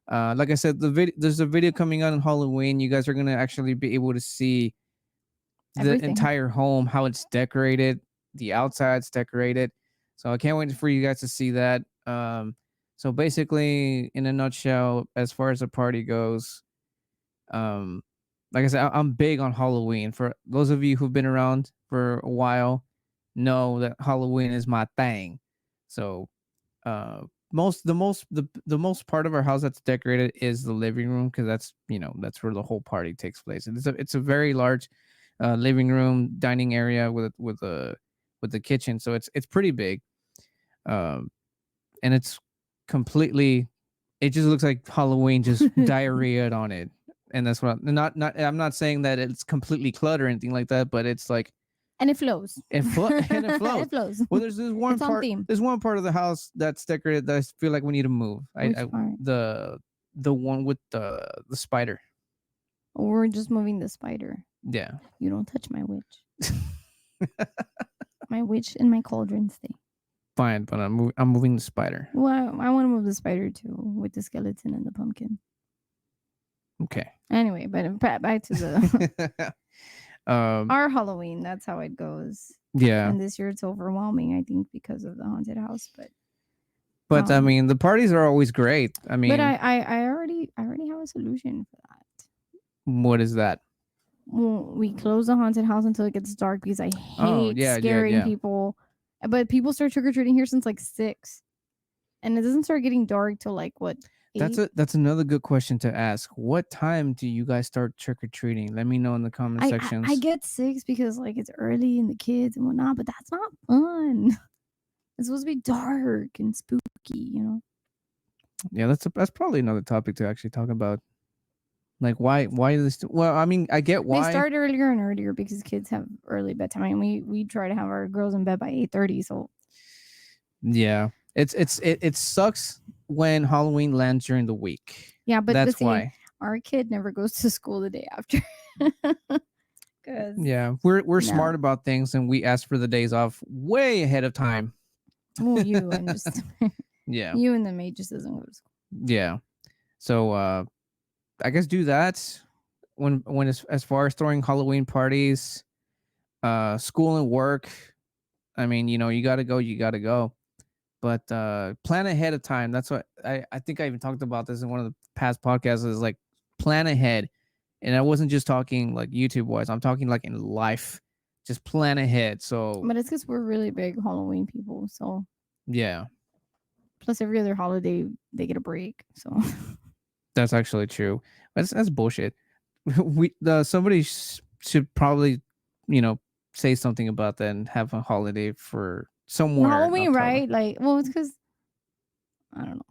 like I said, there's a video coming out on Halloween. You guys are gonna actually be able to see the entire home, how it's decorated, the outside's decorated. So I can't wait for you guys to see that. So basically, in a nutshell, as far as the party goes, like I said, I'm big on Halloween. For those of you who've been around for a while, know that Halloween is my thing. So, the most part of our house that's decorated is the living room, because that's where the whole party takes place. And it's a very large living room dining area with the kitchen, so it's pretty big. Um, and it's completely, it just looks like Halloween just diarrheaed on it. And that's what not I'm not saying that it's completely cluttered or anything like that, but it's like, and it flows. and it flows. It flows. Well, there's this one It's on part. theme. There's one part of the house that's decorated that I feel like we need to move. Which part? The one with the spider. We're just moving the spider. Yeah. You don't touch my witch. My witch and my cauldron stay. Fine, but I'm moving the spider. Well, I want to move the spider too, with the skeleton and the pumpkin. Okay. Anyway, but back to the our Halloween. That's how it goes. Yeah. And this year it's overwhelming, I think, because of the haunted house. But I mean, the parties are always great. I mean, but I already have a solution for that. What is that? Well, we close the haunted house until it gets dark, because I hate scaring people. But people start trick or treating here since like 6, and it doesn't start getting dark till like what? 8? That's another good question to ask. What time do you guys start trick or treating? Let me know in the comment sections. I get 6 because like it's early and the kids and whatnot, but that's not fun. It's supposed to be dark and spooky, Yeah, that's probably another topic to actually talk about. Like why this? Well, I mean, I get why they start earlier and earlier because kids have early bedtime. I mean, we try to have our girls in bed by 8:30. So yeah, it sucks when Halloween lands during the week. Yeah, but that's why our kid never goes to school the day after. Yeah, we're smart about things, and we ask for the days off way ahead of time. Well, you and just yeah, you and the maid just doesn't go to school. Yeah, so I guess do that when as far as throwing Halloween parties, school and work. I mean, you gotta go, but plan ahead of time. That's what I think I even talked about this in one of the past podcasts. Is like plan ahead, and I wasn't just talking like YouTube wise. I'm talking like in life. Just plan ahead. So, but it's because we're really big Halloween people. So yeah. Plus, every other holiday they get a break. So that's actually true. That's bullshit. Somebody should probably, say something about that and have a holiday for somewhere. Halloween, right? Like, well, it's because I don't know.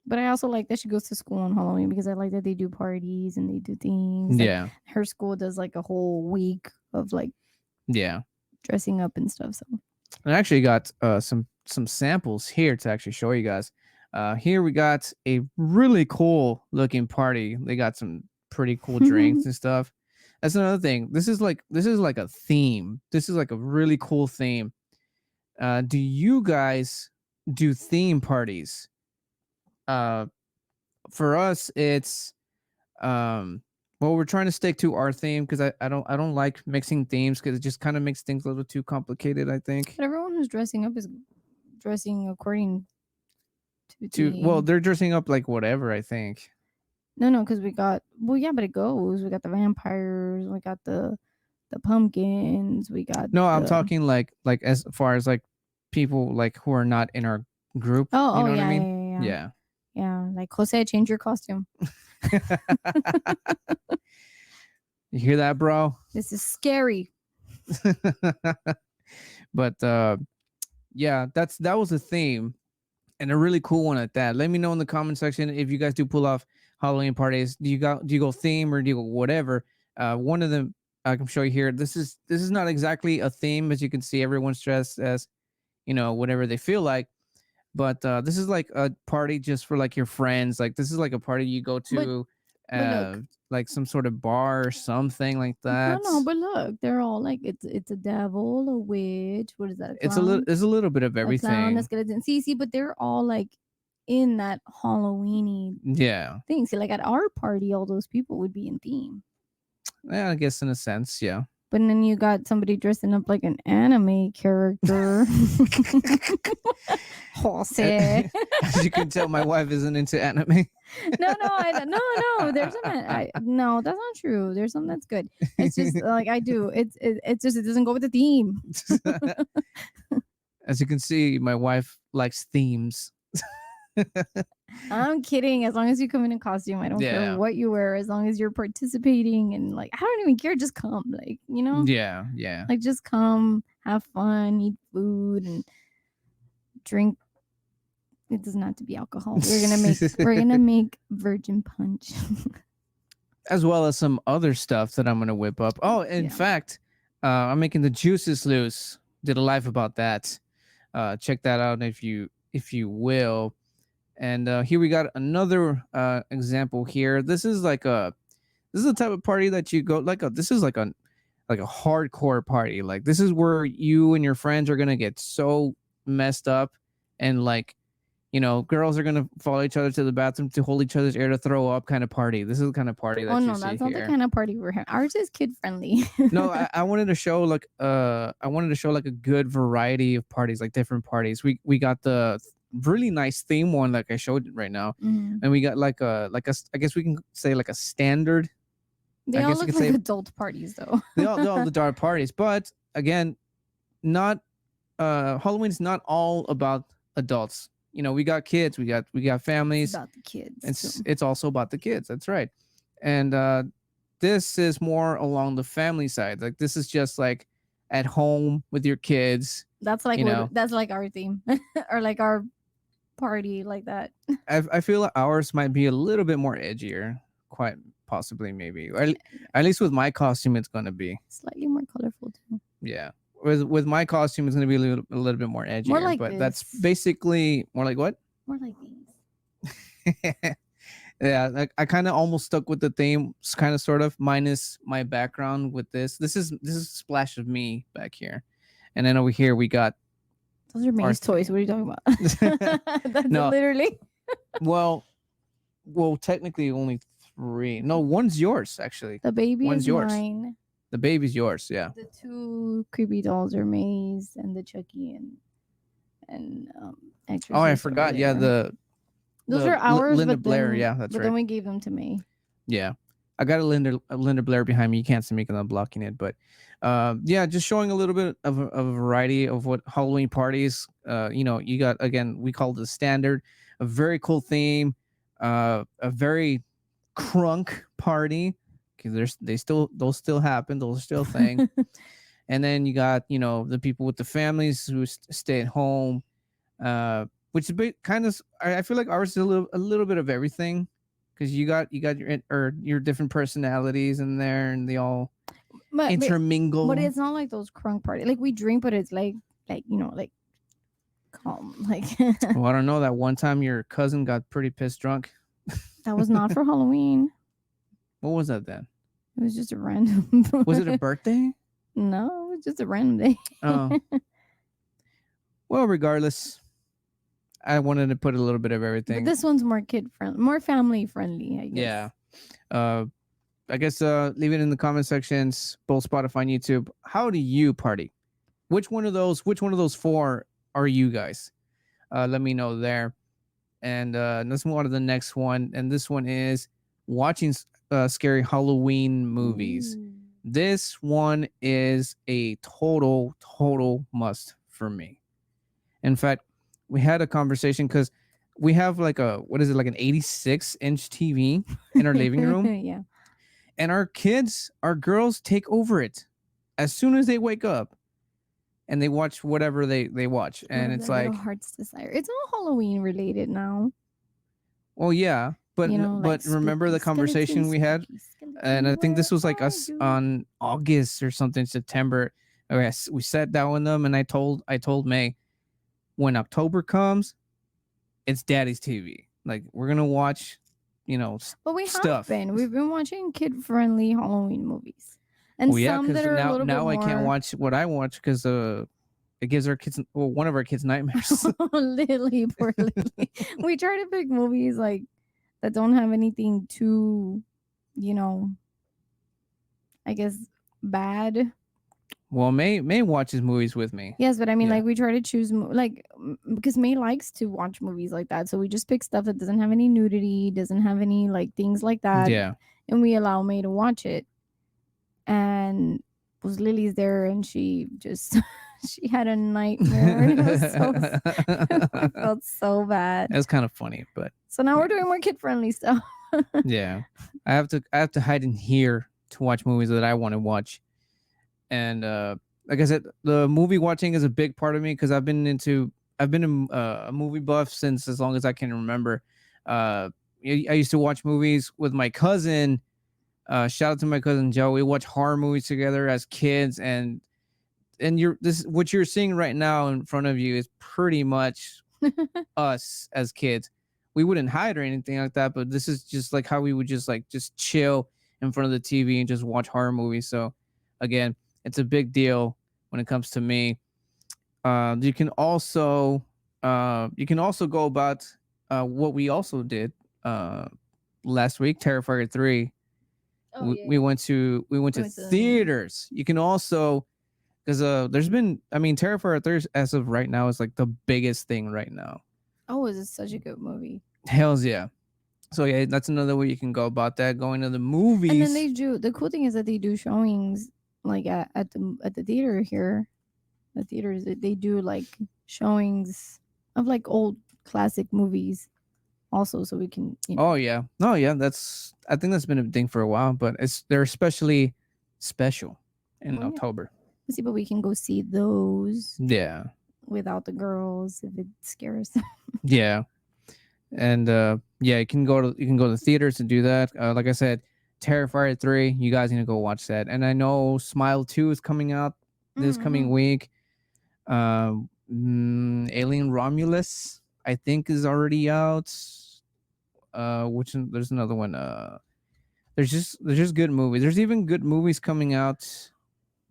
But I also like that she goes to school on Halloween because I like that they do parties and they do things. Yeah. Like, her school does like a whole week of like dressing up and stuff. So I actually got some samples here to actually show you guys. Here we got a really cool looking party. They got some pretty cool drinks and stuff. That's another thing. This is like a theme. This is like a really cool theme. Do you guys do theme parties? For us, it's well, we're trying to stick to our theme because I don't like mixing themes because it just kind of makes things a little too complicated, I think. But everyone who's dressing up is dressing according to well, they're dressing up like whatever, I think. No, because we got but it goes. We got the vampires, we got the pumpkins, we got I'm talking like as far as like people like who are not in our group. Oh, you know what yeah, I mean? Yeah, like Jose, change your costume. You hear that, bro? This is scary. But yeah, that was a theme, and a really cool one at that. Let me know in the comment section if you guys do pull off Halloween parties. Do you go theme or do you go whatever? One of them I can show you here. This is not exactly a theme, as you can see. Everyone's dressed as whatever they feel like. But this is like a party just for like your friends. Like this is like a party you go to, but like some sort of bar or something like that. No, but look, they're all like it's a devil, a witch. What is that? It's a little bit of everything. A clown, a skeleton. See, but they're all like in that Halloweeny thing. See, like at our party, all those people would be in theme. Yeah, I guess in a sense, yeah. But then you got somebody dressing up like an anime character. Jose. As you can tell, my wife isn't into anime. No. There's some. No, that's not true. There's some that's good. It's just like I do. It's just it doesn't go with the theme. As you can see, my wife likes themes. I'm kidding. As long as you come in a costume, I don't care what you wear. As long as you're participating and like, I don't even care. Just come, like, you know. Yeah. Like, just come, have fun, eat food, and drink. It doesn't have to be alcohol. We're gonna make virgin punch, as well as some other stuff that I'm gonna whip up. Oh, in fact, I'm making the juices loose. Did a live about that. Check that out if you will. And here we got another example here. This is the type of party that you go this is like a hardcore party. Like, this is where you and your friends are gonna get so messed up, and like, you know, girls are gonna follow each other to the bathroom to hold each other's ear to throw up kind of party. This is the kind of party that you see here. Oh no, that's not the kind of party we're having. Ours is kid friendly. No, I wanted to show like a good variety of parties, like different parties. We got the really nice theme one like I showed right now, and we got like a I guess we can say like a standard. They all look like adult parties though. They all the adult parties, but again, not Halloween's not all about adults. You know, we got kids, we got families. It's about the kids. It's also about the kids. That's right. And this is more along the family side. Like, this is just like at home with your kids. That's like that's like our theme or like our party like that. I feel like ours might be a little bit more edgier, quite possibly, maybe. At least with my costume, it's gonna be slightly more colorful too. Yeah. With my costume, it's gonna be a little bit more edgier. More like but this. That's basically more like what? More like these. Yeah, I kind of almost stuck with the theme, kind of sort of, minus my background with this. This is a splash of me back here, and then over here we got. Those are May's toys. What are you talking about? That's no, literally. well, technically only 3. No, one's yours actually. The baby one's is yours. Mine. The baby's yours, yeah. The 2 creepy dolls are May's, and the Chucky and Exorcist. Oh, I forgot. Yeah, those are ours. Linda Blair. Yeah, that's right. But then we gave them to May. Yeah, I got a Linda Blair behind me. You can't see me because I'm blocking it, but yeah, just showing a little bit of a variety of what Halloween parties. You know, you got, again, we call it the standard, a very cool theme, a very crunk party. Those still happen. Those are still a thing. And then you got, you know, the people with the families who stay at home, which is a bit kind of, I feel like ours is a little bit of everything, because you got your different personalities in there, and they all intermingle. But it's not like those crunk parties. Like, we drink, but it's like you know, like calm. Like, well, I don't know. That one time your cousin got pretty pissed drunk. That was not for Halloween. What was that then? It was just a random. Was it a birthday? No, it was just a random day. Oh. Well, regardless, I wanted to put a little bit of everything. But this one's more kid friendly, more family friendly, I guess. Yeah. I guess leave it in the comment sections, both Spotify and YouTube. How do you party? Which one of those 4 are you guys? Let me know there. And let's move on to the next one. And this one is watching scary Halloween movies. Ooh. This one is a total must for me. In fact, we had a conversation because we have like an 86-inch TV in our living room. Yeah. And our girls take over it as soon as they wake up, and they watch whatever they watch. And it's like heart's desire. It's all Halloween related now. Well, yeah. But you know, but remember the conversation we had, and I think this was like us on August or something, September. Okay, we sat down with them, and I told May, when October comes, it's Daddy's TV. Like, we're gonna watch, you know, but we stuff. We've been watching kid-friendly Halloween movies, and some that are a little bit more. I can't watch what I watch because it gives our kids, one of our kids, nightmares. Lily, poor Lily. We try to pick movies like that don't have anything too, you know, I guess, bad. Well, May watches movies with me. Yes, but I mean, Yeah. like, we try to choose, because May likes to watch movies like that. So we just pick stuff that doesn't have any nudity, doesn't have any, like, things like that. Yeah. And we allow May to watch it. And was Lily's there, and she just, she had a nightmare. It was so, I felt so bad. It's kind of funny, but. So now we're doing more kid-friendly stuff. Yeah. I have to hide in here to watch movies that I want to watch. And like I said, the movie watching is a big part of me because I've been a movie buff since as long as I can remember. I used to watch movies with my cousin. Shout out to my cousin Joe. We watch horror movies together as kids, and what you're seeing right now in front of you is pretty much us as kids. We wouldn't hide or anything like that, but this is just like how we would just chill in front of the TV and just watch horror movies. So again, it's a big deal when it comes to me. You can also go about what we also did last week, Terrifier 3. We went to theaters. You can also, because there's been, I mean, Terrifier 3 as of right now is like the biggest thing right now. Oh, is it such a good movie? Hells yeah. So yeah, that's another way you can go about that, going to the movies. And then they do, the cool thing is that they do showings like at the theater here. The theaters, they do like showings of like old classic movies also, so we can, Oh yeah. I think that's been a thing for a while, but they're especially special in October. See, but we can go see those. Yeah. Without the girls if it scares them. Yeah. And you can go to theaters to do that. Like I said, Terrifier 3, you guys need to go watch that. And I know Smile 2 is coming out this coming week. Alien Romulus, I think, is already out. There's another one. There's just good movies. There's even good movies coming out.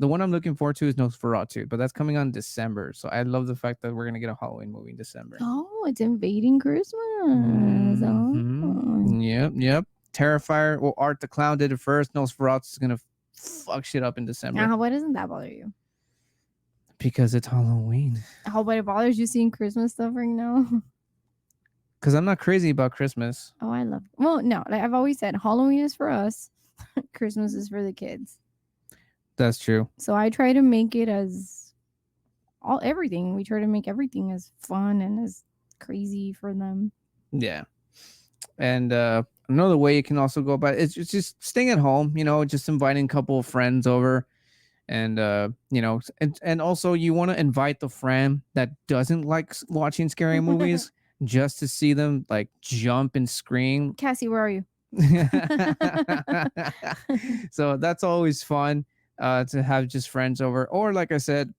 The one I'm looking forward to is Nosferatu, but that's coming on December. So I love the fact that we're gonna get a Halloween movie in December. Oh, it's invading Christmas. Mm-hmm. Yep. Terrifier. Well, Art the Clown did it first. Nosferatu is gonna fuck shit up in December. Why doesn't that bother you? Because it's Halloween. How about it bothers you seeing Christmas stuff right now? Because I'm not crazy about Christmas. Oh, I love. Well, no, like I've always said, Halloween is for us. Christmas is for the kids. That's true. So I try to make it as everything. We try to make everything as fun and as crazy for them. Yeah. And another way you can also go about it is just staying at home, just inviting a couple of friends over. And and also you want to invite the friend that doesn't like watching scary movies just to see them like jump and scream. Cassie, where are you? So that's always fun to have just friends over. Or like I said,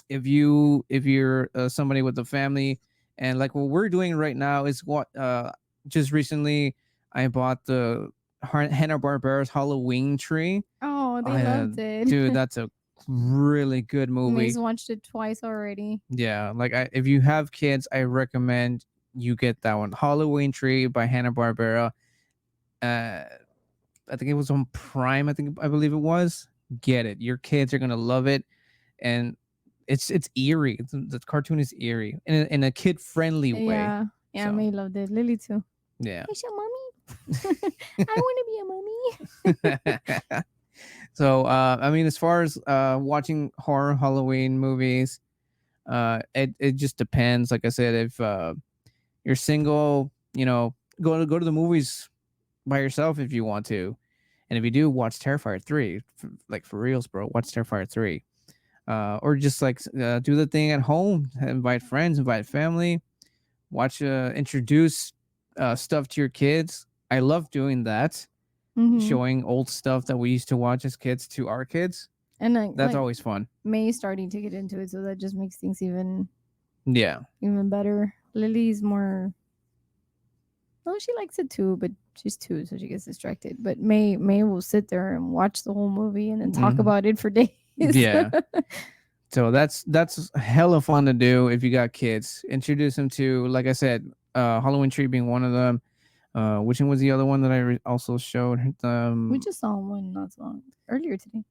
if you're somebody with a family, and like what we're doing right now is what just recently I bought the Hanna-Barbera's Halloween tree. Oh, they loved it. Dude, that's a really good movie. May's watched it twice already. Yeah, like if you have kids, I recommend you get that one. Halloween Tree by Hanna-Barbera. I think it was on Prime. I believe it was. Get it. Your kids are gonna love it, and it's eerie. The cartoon is eerie in a kid friendly way. Yeah, so. May loved it. Lily too. Yeah. Hey, mommy. I want to be a mommy. So I mean, as far as watching horror Halloween movies, it just depends. Like I said, if you're single, go to the movies by yourself if you want to, and if you do, watch Terrifier 3, like for reals, bro. Watch Terrifier 3, or just like do the thing at home. Invite friends, invite family. Watch, introduce stuff to your kids. I love doing that. Mm-hmm. Showing old stuff that we used to watch as kids to our kids, and that's always fun. May's starting to get into it, so that just makes things even better. Lily's more. Well, she likes it too, but she's 2, so she gets distracted. But May will sit there and watch the whole movie and then talk about it for days. Yeah. So that's hella fun to do if you got kids. Introduce them to, like I said, Halloween Tree being one of them. Which one was the other one that I also showed? We just saw one not so long earlier today.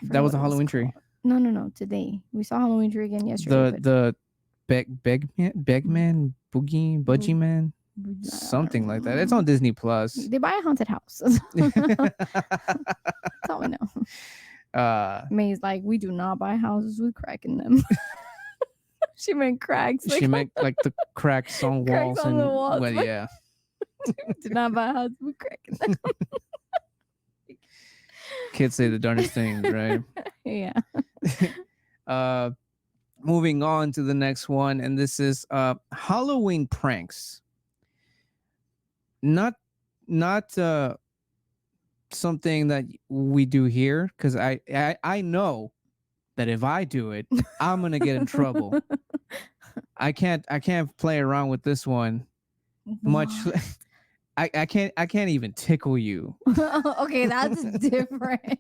That was a Halloween tree. No. Today we saw Halloween tree again yesterday. The Begman Budgie Man, something like that. It's on Disney Plus. They buy a haunted house. That's all we know. May's like, we do not buy houses with crack in them. She meant cracks. She meant like the cracks on walls on the walls. Well, yeah. Did not buy a house with crack in them. Kids say the darndest things, right? Yeah. Moving on to the next one, and this is Halloween pranks. Not something that we do here, because I know that if I do it, I'm gonna get in trouble. I can't play around with this one much. I can't even tickle you. Okay, that's different.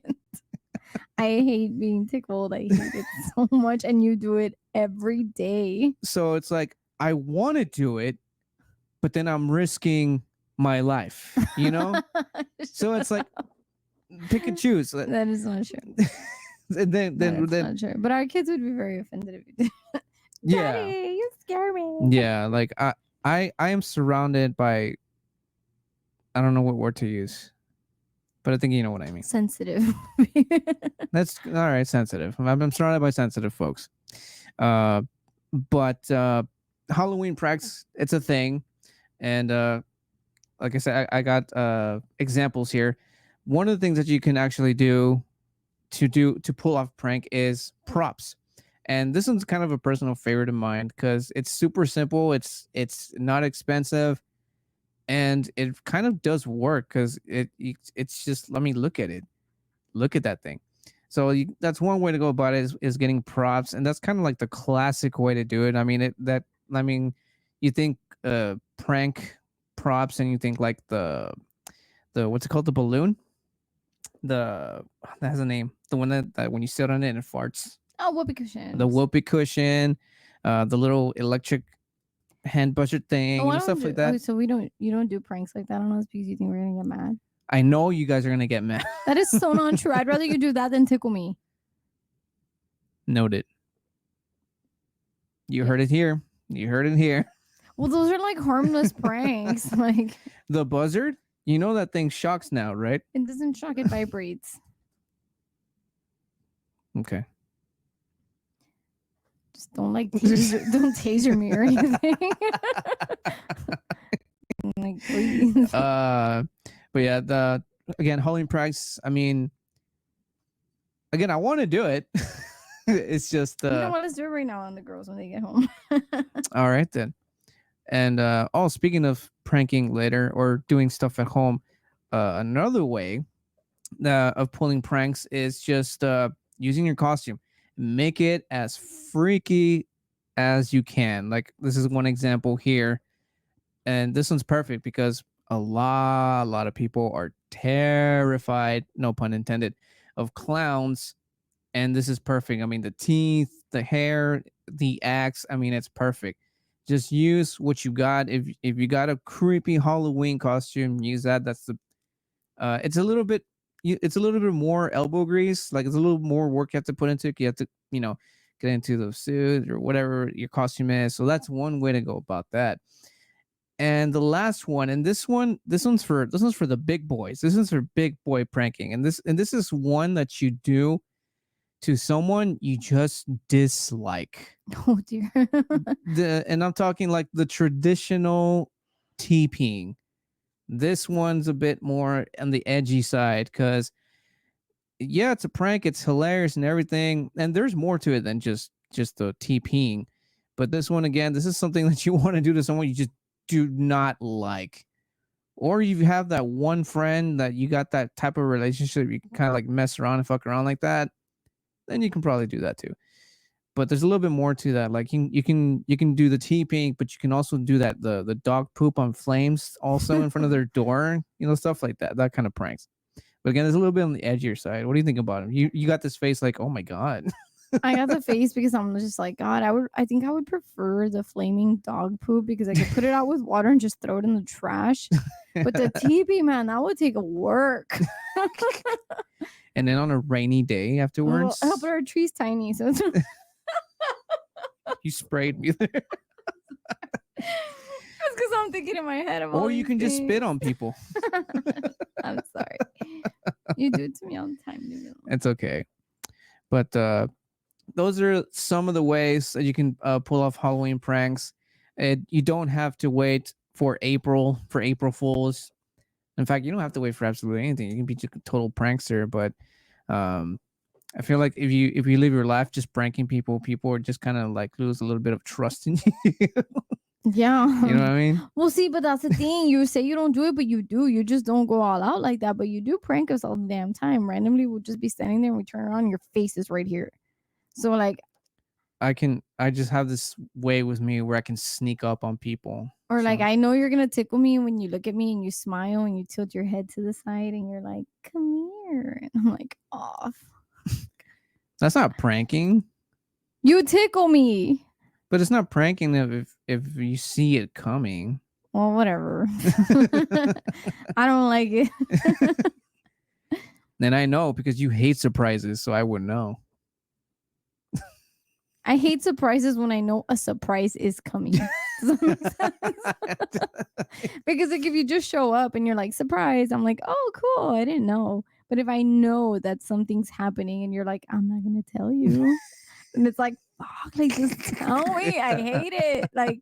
I hate being tickled. I hate it so much, and you do it every day. So it's like I want to do it, but then I'm risking my life, you know? So it's like pick and choose. That is not true. then not true. But our kids would be very offended if you did. Yeah. Daddy, you scare me. Yeah, like I am surrounded by, I don't know what word to use, but I think you know what I mean. Sensitive. That's all right. Sensitive. I'm surrounded by sensitive folks. But Halloween pranks, it's a thing, and like I said, I got examples here. One of the things that you can actually do to pull off prank is props. And this one's kind of a personal favorite of mine because it's super simple. It's not expensive, and it kind of does work because it's just, let me look at it. Look at that thing. So that's one way to go about it is getting props, and that's kind of like the classic way to do it. I mean, you think prank props, and you think like the what's it called, the balloon, that has a name, the one that when you sit on it and it farts. Oh, whoopee cushion. The whoopee cushion, the little electric hand buzzer thing, and stuff like that. So you don't do pranks like that on us because you think we're gonna get mad? I know you guys are gonna get mad. That is so not true. I'd rather you do that than tickle me. Noted. You heard it here. You heard it here. Well, those are like harmless pranks. Like the buzzard, you know that thing shocks now, right? It doesn't shock, it vibrates. Okay. Just don't don't taser me or anything. Like, please. But yeah, again, Halloween pranks. I mean, again, I want to do it. It's just you don't want to do it right now on the girls when they get home. All right then. And speaking of pranking later or doing stuff at home, another way of pulling pranks is just using your costume. Make it as freaky as you can. Like this is one example here, and this one's perfect because a lot of people are terrified, no pun intended, of clowns, and this is perfect. I mean, the teeth, the hair, the axe. I mean, it's perfect. Just use what you got. If you got a creepy Halloween costume, use that. That's the. It's a little bit more elbow grease. Like it's a little more work you have to put into it. You have to, get into the suit or whatever your costume is. So that's one way to go about that. And the last one, and this one's for the big boys. This is for big boy pranking. And this is one that you do to someone you just dislike. Oh dear. And I'm talking like the traditional TPing. This one's a bit more on the edgy side because, yeah, it's a prank. It's hilarious and everything. And there's more to it than just the TPing. But this one, again, this is something that you want to do to someone you just do not like. Or you have that one friend that you got that type of relationship, you can kind of like mess around and fuck around like that, then you can probably do that too. But there's a little bit more to that. Like you can do the TPing, but you can also do that the dog poop on flames also in front of their door, stuff like that kind of pranks. But again, there's a little bit on the edgier side. What do you think about him? You got this face like, oh my god. I got the face because I'm just like, God, I think I would prefer the flaming dog poop because I could put it out with water and just throw it in the trash. But the TP, man, that would take work. And then on a rainy day afterwards, but our tree's tiny, so it's you sprayed me there. It's because I'm thinking in my head of all Or you can just spit on people. I'm sorry. You do it to me all the time. It's okay. But those are some of the ways that you can pull off Halloween pranks. You don't have to wait for April Fools. In fact, you don't have to wait for absolutely anything. You can be just a total prankster. But I feel like if you live your life just pranking people are just kind of like lose a little bit of trust in you. Yeah. You know what I mean? Well, see, but that's the thing. You say you don't do it, but you do. You just don't go all out like that. But you do prank us all the damn time. Randomly, we'll just be standing there and we turn around and your face is right here. So, like, I just have this way with me where I can sneak up on people. Or like, I know you're going to tickle me when you look at me and you smile and you tilt your head to the side and you're like, come here. And I'm like, off. That's not pranking. You tickle me. But it's not pranking if you see it coming. Well, whatever. I don't like it. Then I know because you hate surprises, so I would know. I hate surprises when I know a surprise is coming. Does that make sense? Because like if you just show up and you're like, surprise, I'm like, oh, cool, I didn't know. But if I know that something's happening and you're like, I'm not going to tell you. And it's like, fuck, like just tell me. I hate it. Like,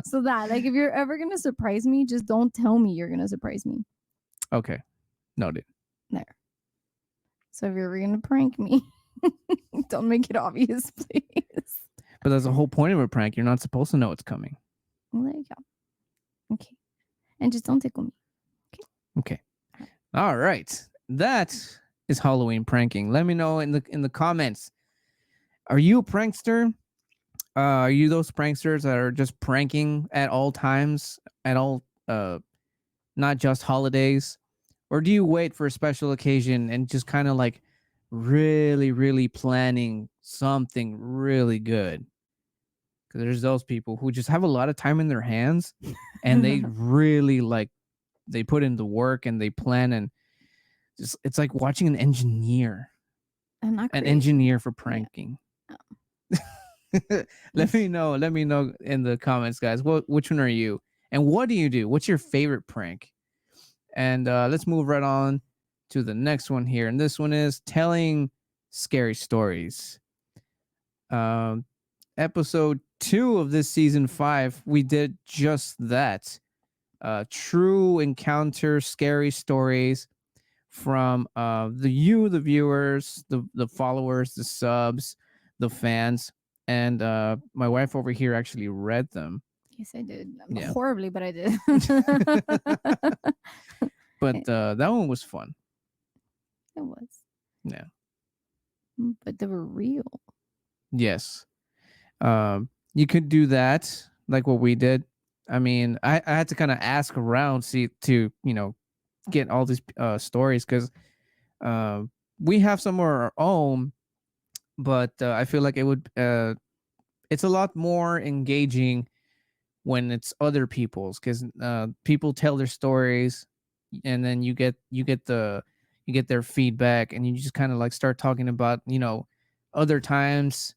so that, like, if you're ever going to surprise me, just don't tell me you're going to surprise me. Okay. Noted. There. So if you're ever going to prank me, don't make it obvious, please. But that's the whole point of a prank. You're not supposed to know it's coming. Well, there you go. Okay. And just don't tickle me. Okay. All right. That is Halloween pranking. Let me know in the comments. Are you a prankster? Are you those pranksters that are just pranking at all times, at all, not just holidays? Or do you wait for a special occasion and just kind of like really, really planning something really good? Because there's those people who just have a lot of time in their hands and they really like, they put in the work and they plan, and just it's like watching an engineer. An engineer for pranking. Yeah. Let me know in the comments, guys. Which one are you, and what do you do? What's your favorite prank? And let's move right on to the next one here, and this one is telling scary stories. Episode 2 of this season 5, we did just that. True encounter scary stories from the viewers, the followers, the subs, the fans. And my wife over here actually read them. Yes, I did. Horribly, but I did. But that one was fun. It was. Yeah. But they were real. Yes. You could do that, like what we did. I mean, I had to kind of ask around, to get all these stories, because we have some of our own. But I feel like it would it's a lot more engaging when it's other people's, because people tell their stories, and then you get their feedback, and you just kind of like start talking about other times,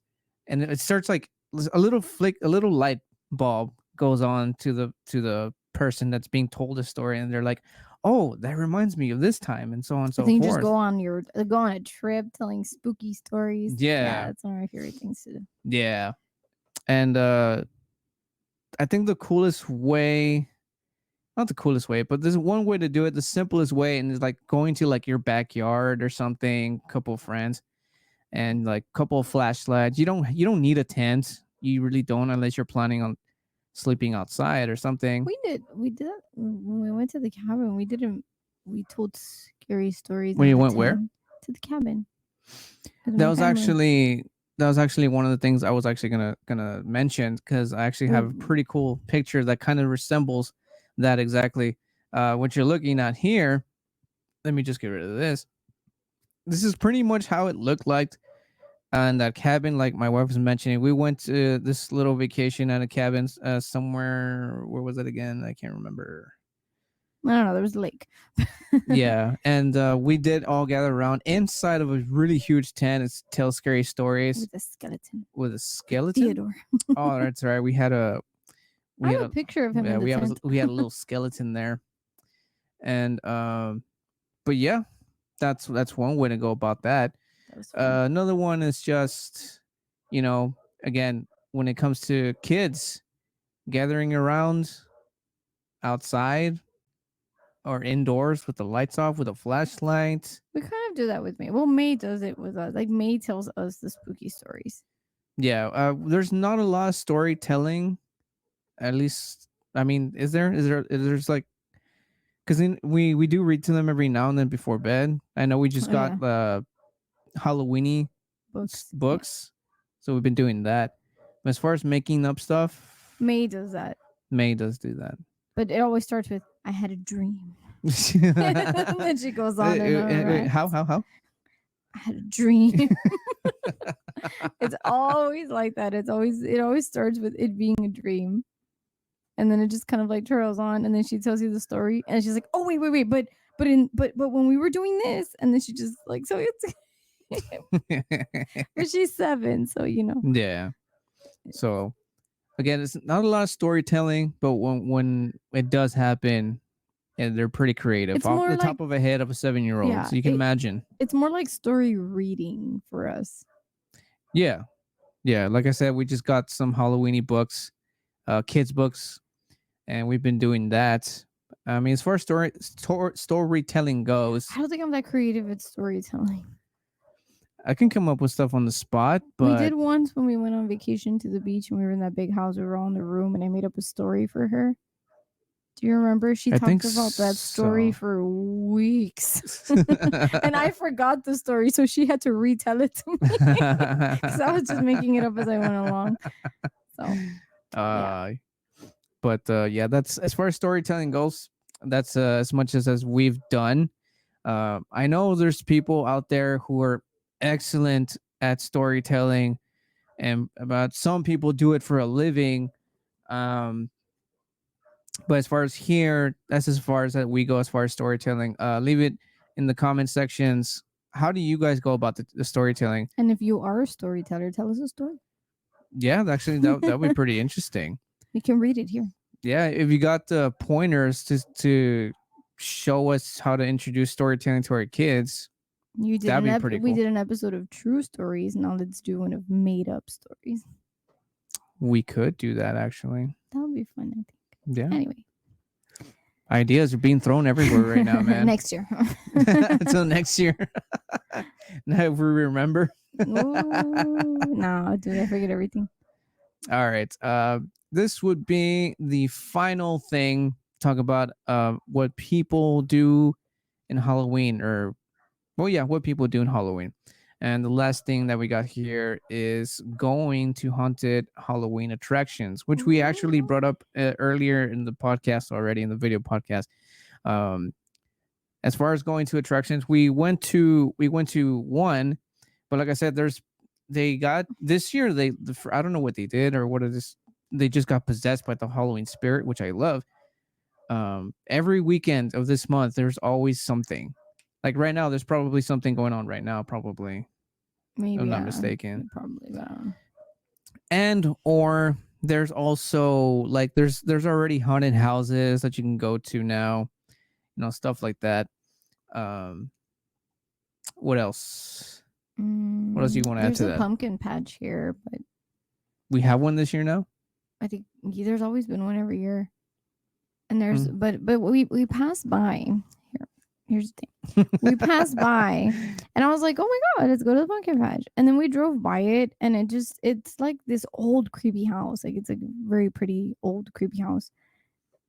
and it starts like a little light bulb goes on to the person that's being told a story, and they're like, oh, that reminds me of this time, and so on and so forth. You just go on a trip telling spooky stories. Yeah, that's one of my favorite things to do. Yeah. And I think the coolest way, not the coolest way, but there's one way to do it, the simplest way, and it's like going to like your backyard or something, couple of friends, and like couple of flashlights. You don't need a tent. You really don't, unless you're planning on sleeping outside or something. We did that when we went to the cabin. We told scary stories. When you went where? To the cabin. That was actually one of the things I was actually gonna mention, because I actually have a pretty cool picture that kind of resembles that exactly. What you're looking at here. Let me just get rid of this. This is pretty much how it looked like. And that cabin, like my wife was mentioning, we went to this little vacation at a cabin somewhere. Where was it again? I can't remember. I don't know. There was a lake. Yeah, and we did all gather around inside of a really huge tent. It's tell scary stories With a skeleton. with a Like skeleton. Theodore. Oh, that's right. We had a I have a picture of him in the tent. we had a little skeleton there, and but yeah, that's one way to go about that. That was fun. Another one is just, you know, again, when it comes to kids gathering around outside or indoors with the lights off with a flashlight. We kind of do that with May. Well, May does it with us. Like May tells us the spooky stories. Yeah, there's not a lot of storytelling. At least, I mean, there's like, because we do read to them every now and then before bed. I know we just got Halloweeny books, so we've been doing that. But as far as making up stuff, May does that. May does do that. But it always starts with, I had a dream. And then she goes on and on. How? I had a dream. It's always like that. It always starts with it being a dream. And then it just kind of like trails on, and then she tells you the story, and she's like, "Oh wait, but when we were doing this," and then she just like, so it's but she's 7, so you know. Yeah. So again, it's not a lot of storytelling, but when it does happen, and they're pretty creative. It's off the top of a head of a 7-year-old, yeah, so you can imagine. It's more like story reading for us. Yeah. Like I said, we just got some Halloweeny books, kids books, and we've been doing that. I mean, as far as storytelling goes, I don't think I'm that creative at storytelling. I can come up with stuff on the spot, but we did once when we went on vacation to the beach and we were in that big house. We were all in the room, and I made up a story for her. Do you remember? She talked about that story for weeks. And I forgot the story, so she had to retell it to me. Because I was just making it up as I went along. So, yeah. But yeah, that's as far as storytelling goes. That's as much as we've done. I know there's people out there who are excellent at storytelling, and about some people do it for a living. But as far as here, that's as far as that we go as far as storytelling. Leave it in the comment sections. How do you guys go about the storytelling? And if you are a storyteller, tell us a story. Yeah, actually, that would be pretty interesting. We can read it here. Yeah, if you got the pointers to show us how to introduce storytelling to our kids, that'd be pretty cool. We did an episode of true stories. Now let's do one of made up stories. We could do that, actually. That would be fun, I think. Yeah. Anyway. Ideas are being thrown everywhere right now, man. Next year. Until next year. Now if we remember. No, dude, I forget everything. All right. This would be the final thing. Talk about what people do in Halloween, what people do in Halloween. And the last thing that we got here is going to haunted Halloween attractions, which we actually brought up earlier in the podcast already, in the video podcast. As far as going to attractions, we went to one, but like I said, they got this year. I don't know what they did or what it is. They just got possessed by the Halloween spirit, which I love. Every weekend of this month, there's always something. Like right now, there's probably something going on right now. Probably, maybe I'm not mistaken. Probably, and or there's also like there's already haunted houses that you can go to now, stuff like that. What else? What else do you want to add to that? There's a pumpkin patch here, but we have one this year now. I think there's always been one every year, and there's but we passed by. Here's the thing. We passed by and I was like, oh my God, let's go to the pumpkin patch. And then we drove by it, and it's like this old creepy house. Like it's a very pretty old creepy house.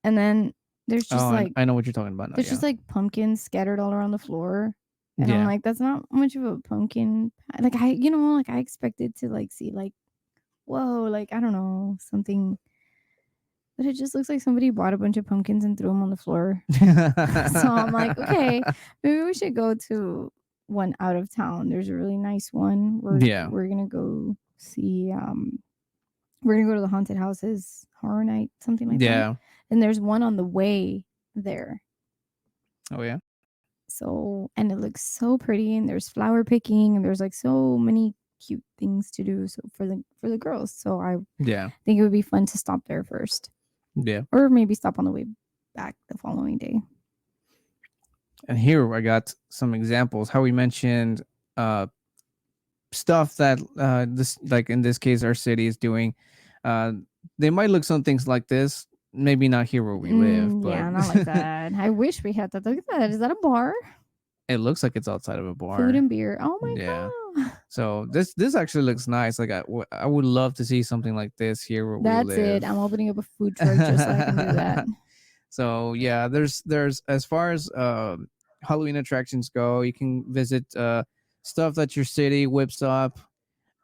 And then there's just I know what you're talking about now. There's just like pumpkins scattered all around the floor. And I'm like, that's not much of a pumpkin. Like I expected to like see like, whoa, like I don't know, something. But it just looks like somebody bought a bunch of pumpkins and threw them on the floor. So I'm like, okay, maybe we should go to one out of town. There's a really nice one. We're gonna go see. We're gonna go to the haunted houses horror night, something like that. And there's one on the way there. Oh yeah. So, and it looks so pretty, and there's flower picking, and there's like so many cute things to do. So for the girls, so I Yeah. think it would be fun to stop there first, Yeah. or maybe stop on the way back the following day. And here I got some examples. How we mentioned uh stuff that this, like in this case our city is doing. Uh they might look some things like this. Maybe not here where we live, but Yeah, not like that. I wish we had that. Look at that. Is that a bar? it looks like it's outside of a Food bar. and beer. Oh my Yeah. god. So this actually looks nice. Like I would love to see something like this here where we That's it. live. I'm opening up a food truck just so I can do that. So yeah, there's as far as Halloween attractions go, you can visit stuff that your city whips up,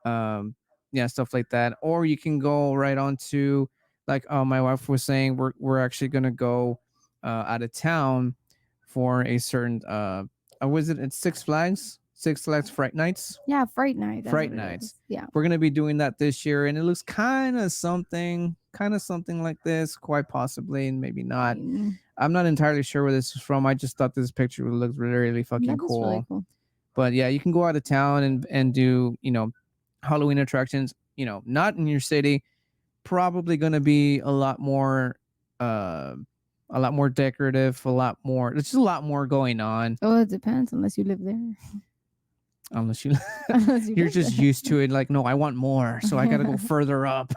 um, yeah, stuff like that, or you can go right on to, like my wife was saying, we're actually gonna go out of town for a certain was it? It's Six Flags Fright Nights. Yeah, Fright Night. That's Fright what it Nights. is. Yeah. We're gonna be doing that this year, and it looks kind of something like this, quite possibly, and maybe not. I'm not entirely sure where this is from. I just thought this picture would look really, really fucking That is really cool. cool. But yeah, you can go out of town and do, Halloween attractions. Not in your city. Probably gonna be a lot more decorative, a lot more. There's just a lot more going on. Oh, it depends unless you live there. Unless you're just used to it. Like, no, I want more, so I gotta go further up.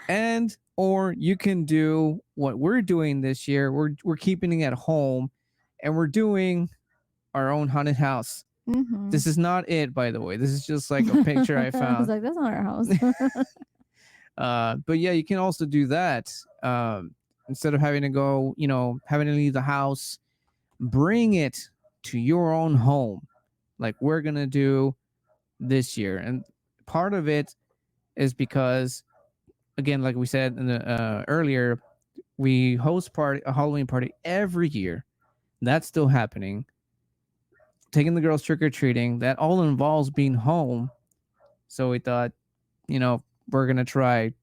And or you can do what we're doing this year. We're keeping it at home, and we're doing our own haunted house. Mm-hmm. This is not it, by the way. This is just like a picture I found. I was like, that's not our house. But yeah, you can also do that. Instead of having to go, having to leave the house, bring it to your own home, like we're gonna do this year. And part of it is because, again, like we said in the earlier, we host a Halloween party every year. That's still happening. Taking the girls trick or treating, that all involves being home. So we thought, we're gonna try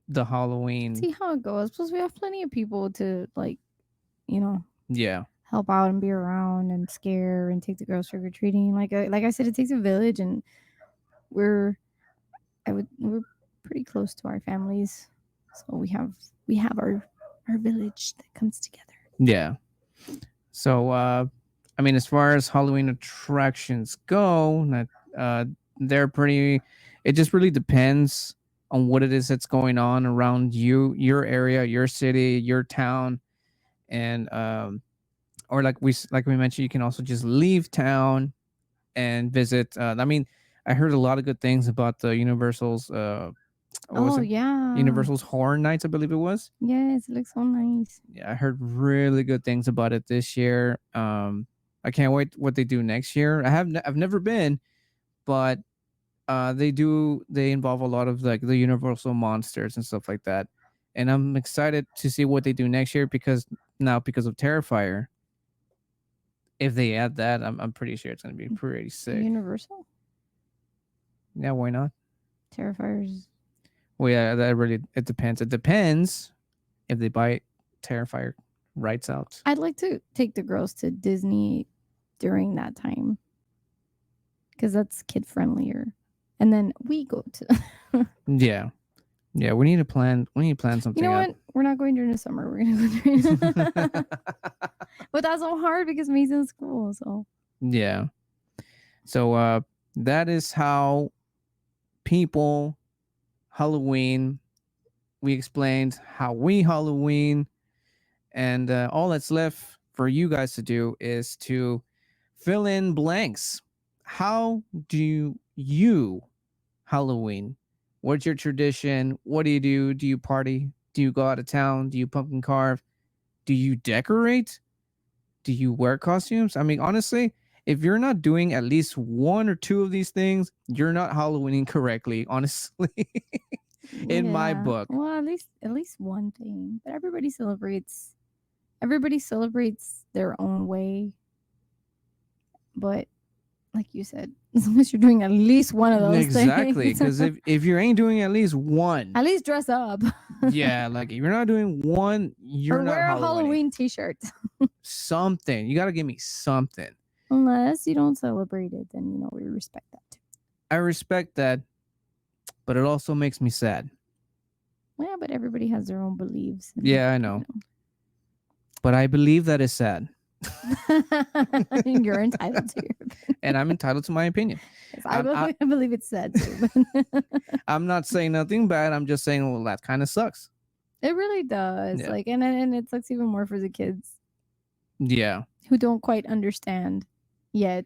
the Halloween. See how it goes. Plus, we have plenty of people to Yeah. help out and be around and scare and take the girls trick or treating. Like I said, it takes a village, and we're pretty close to our families, so we have our village that comes together. Yeah. So as far as Halloween attractions go, they're pretty. It just really depends on what it is that's going on around your area, your city, your town, and or like we mentioned, you can also just leave town and visit. I heard a lot of good things about the Universal's. Yeah, Universal's Horror Nights, I believe it was. Yes, it looks so nice. Yeah, I heard really good things about it this year. I can't wait what they do next year. I've never been, but they involve a lot of like the Universal monsters and stuff like that, and I'm excited to see what they do next year because of Terrifier. If they add that, I'm pretty sure it's gonna be pretty sick. Universal. Yeah, why not? Terrifiers. Well, yeah, it depends. It depends if they buy Terrifier rights out. I'd like to take the girls to Disney during that time because that's kid friendlier, and then we go to. Yeah, we need to plan. Something. You know what? We're not going during the summer. We're gonna go during. But that's so hard because Mason's in school. So yeah. So that is how people Halloween. We explained how we Halloween, and all that's left for you guys to do is to fill in blanks. How do you Halloween? What's your tradition? What do you do? Do you party? Do you go out of town? Do you pumpkin carve? Do you decorate? Do you wear costumes? I mean, honestly, if you're not doing at least one or two of these things, you're not Halloweening correctly, honestly. In my book. Well, at least one thing. But everybody celebrates their own way. But like you said, as long as you're doing at least one of those exactly, because if you ain't doing at least one, at least dress up. Yeah, like if you're not doing one, you're or not wear a Halloween. Halloween t-shirt. Something. You gotta give me something. Unless you don't celebrate it, then we respect that too. I respect that, but it also makes me sad. Yeah, but everybody has their own beliefs. Yeah, I know. But I believe that is sad. You're entitled to your opinion. And I'm entitled to my opinion. Yes, I believe it's sad too. I'm not saying nothing bad. I'm just saying, well, that kind of sucks. It really does. Yeah. Like, and it sucks even more for the kids. Yeah. Who don't quite understand yet.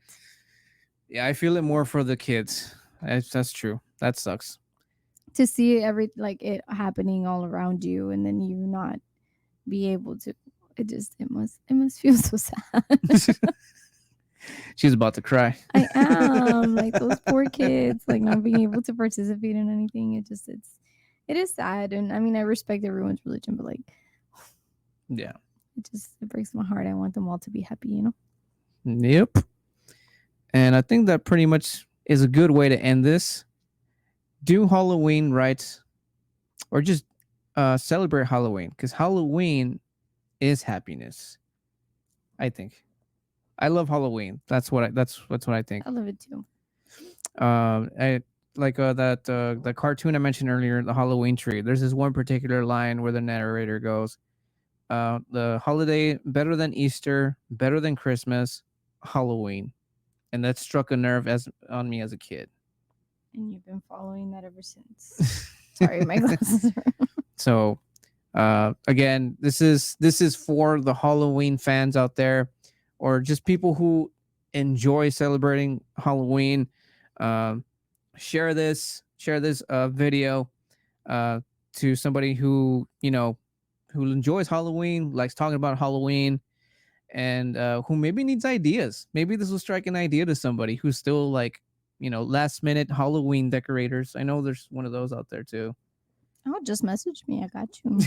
Yeah, I feel it more for the kids. That's true. That sucks. To see it happening all around you, and then you not be able to. It must feel so sad. She's about to cry. I am, like, those poor kids, like, not being able to participate in anything. It is sad, and I mean, I respect everyone's religion, but like, yeah, it breaks my heart. I want them all to be happy, Yep. And I think that pretty much is a good way to end this. Do Halloween right, or just celebrate Halloween, because Halloween is happiness. I think. I love Halloween. That's what I think. I love it too. I like the cartoon I mentioned earlier, the Halloween tree. There's this one particular line where the narrator goes, "The holiday better than Easter, better than Christmas, Halloween," and that struck a nerve on me as a kid. And you've been following that ever since. Sorry, my glasses are. So, again, this is for the Halloween fans out there, or just people who enjoy celebrating Halloween. Share this video to somebody who who enjoys Halloween, likes talking about Halloween, and who maybe needs ideas. Maybe this will strike an idea to somebody who's still like last minute Halloween decorators. I know there's one of those out there too. Oh, just message me. I got you.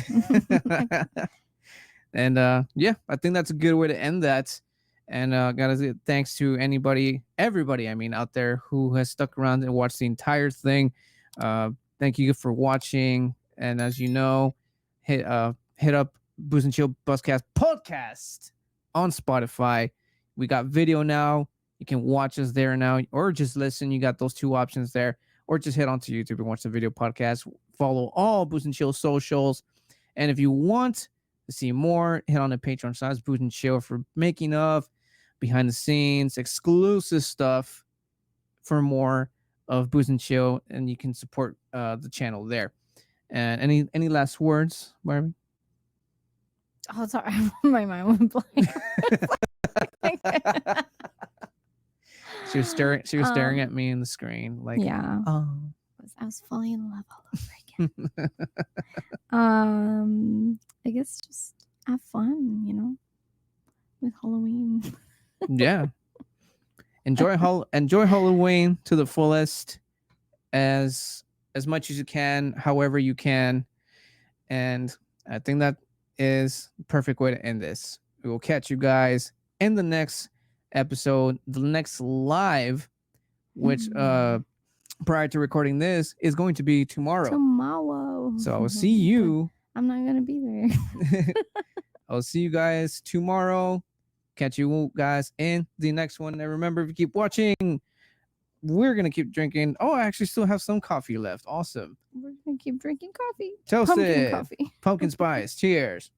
And yeah, I think that's a good way to end that. And gotta say thanks to everybody, I mean, out there who has stuck around and watched the entire thing. Thank you for watching. And as you know, hit up Booze and Chill Buzzcast podcast on Spotify. We got video now. You can watch us there now, or just listen. You got those two options there, or just head onto YouTube and watch the video podcast. Follow all Booze and Chill socials. And if you want to see more, head on the Patreon side, Booze and Chill, for making of, behind the scenes, exclusive stuff for more of Booze and Chill, and you can support the channel there. And any last words, Barbie? Oh, sorry, my mind went blank. She was staring at me in the screen, like, yeah. Oh. I was falling in love all over again. I guess just have fun, with Halloween. Yeah. Enjoy Halloween to the fullest, as much as you can, however you can. And I think that is the perfect way to end this. We will catch you guys in the next episode, the next live, which prior to recording this is going to be tomorrow. So I'll see you. I'm not gonna be there. I'll see you guys tomorrow. Catch you guys in the next one. And remember, if you keep watching, we're gonna keep drinking. Oh, I actually still have some coffee left. Awesome. We're gonna keep drinking coffee. Toasted Pumpkin coffee. Pumpkin spice. Cheers.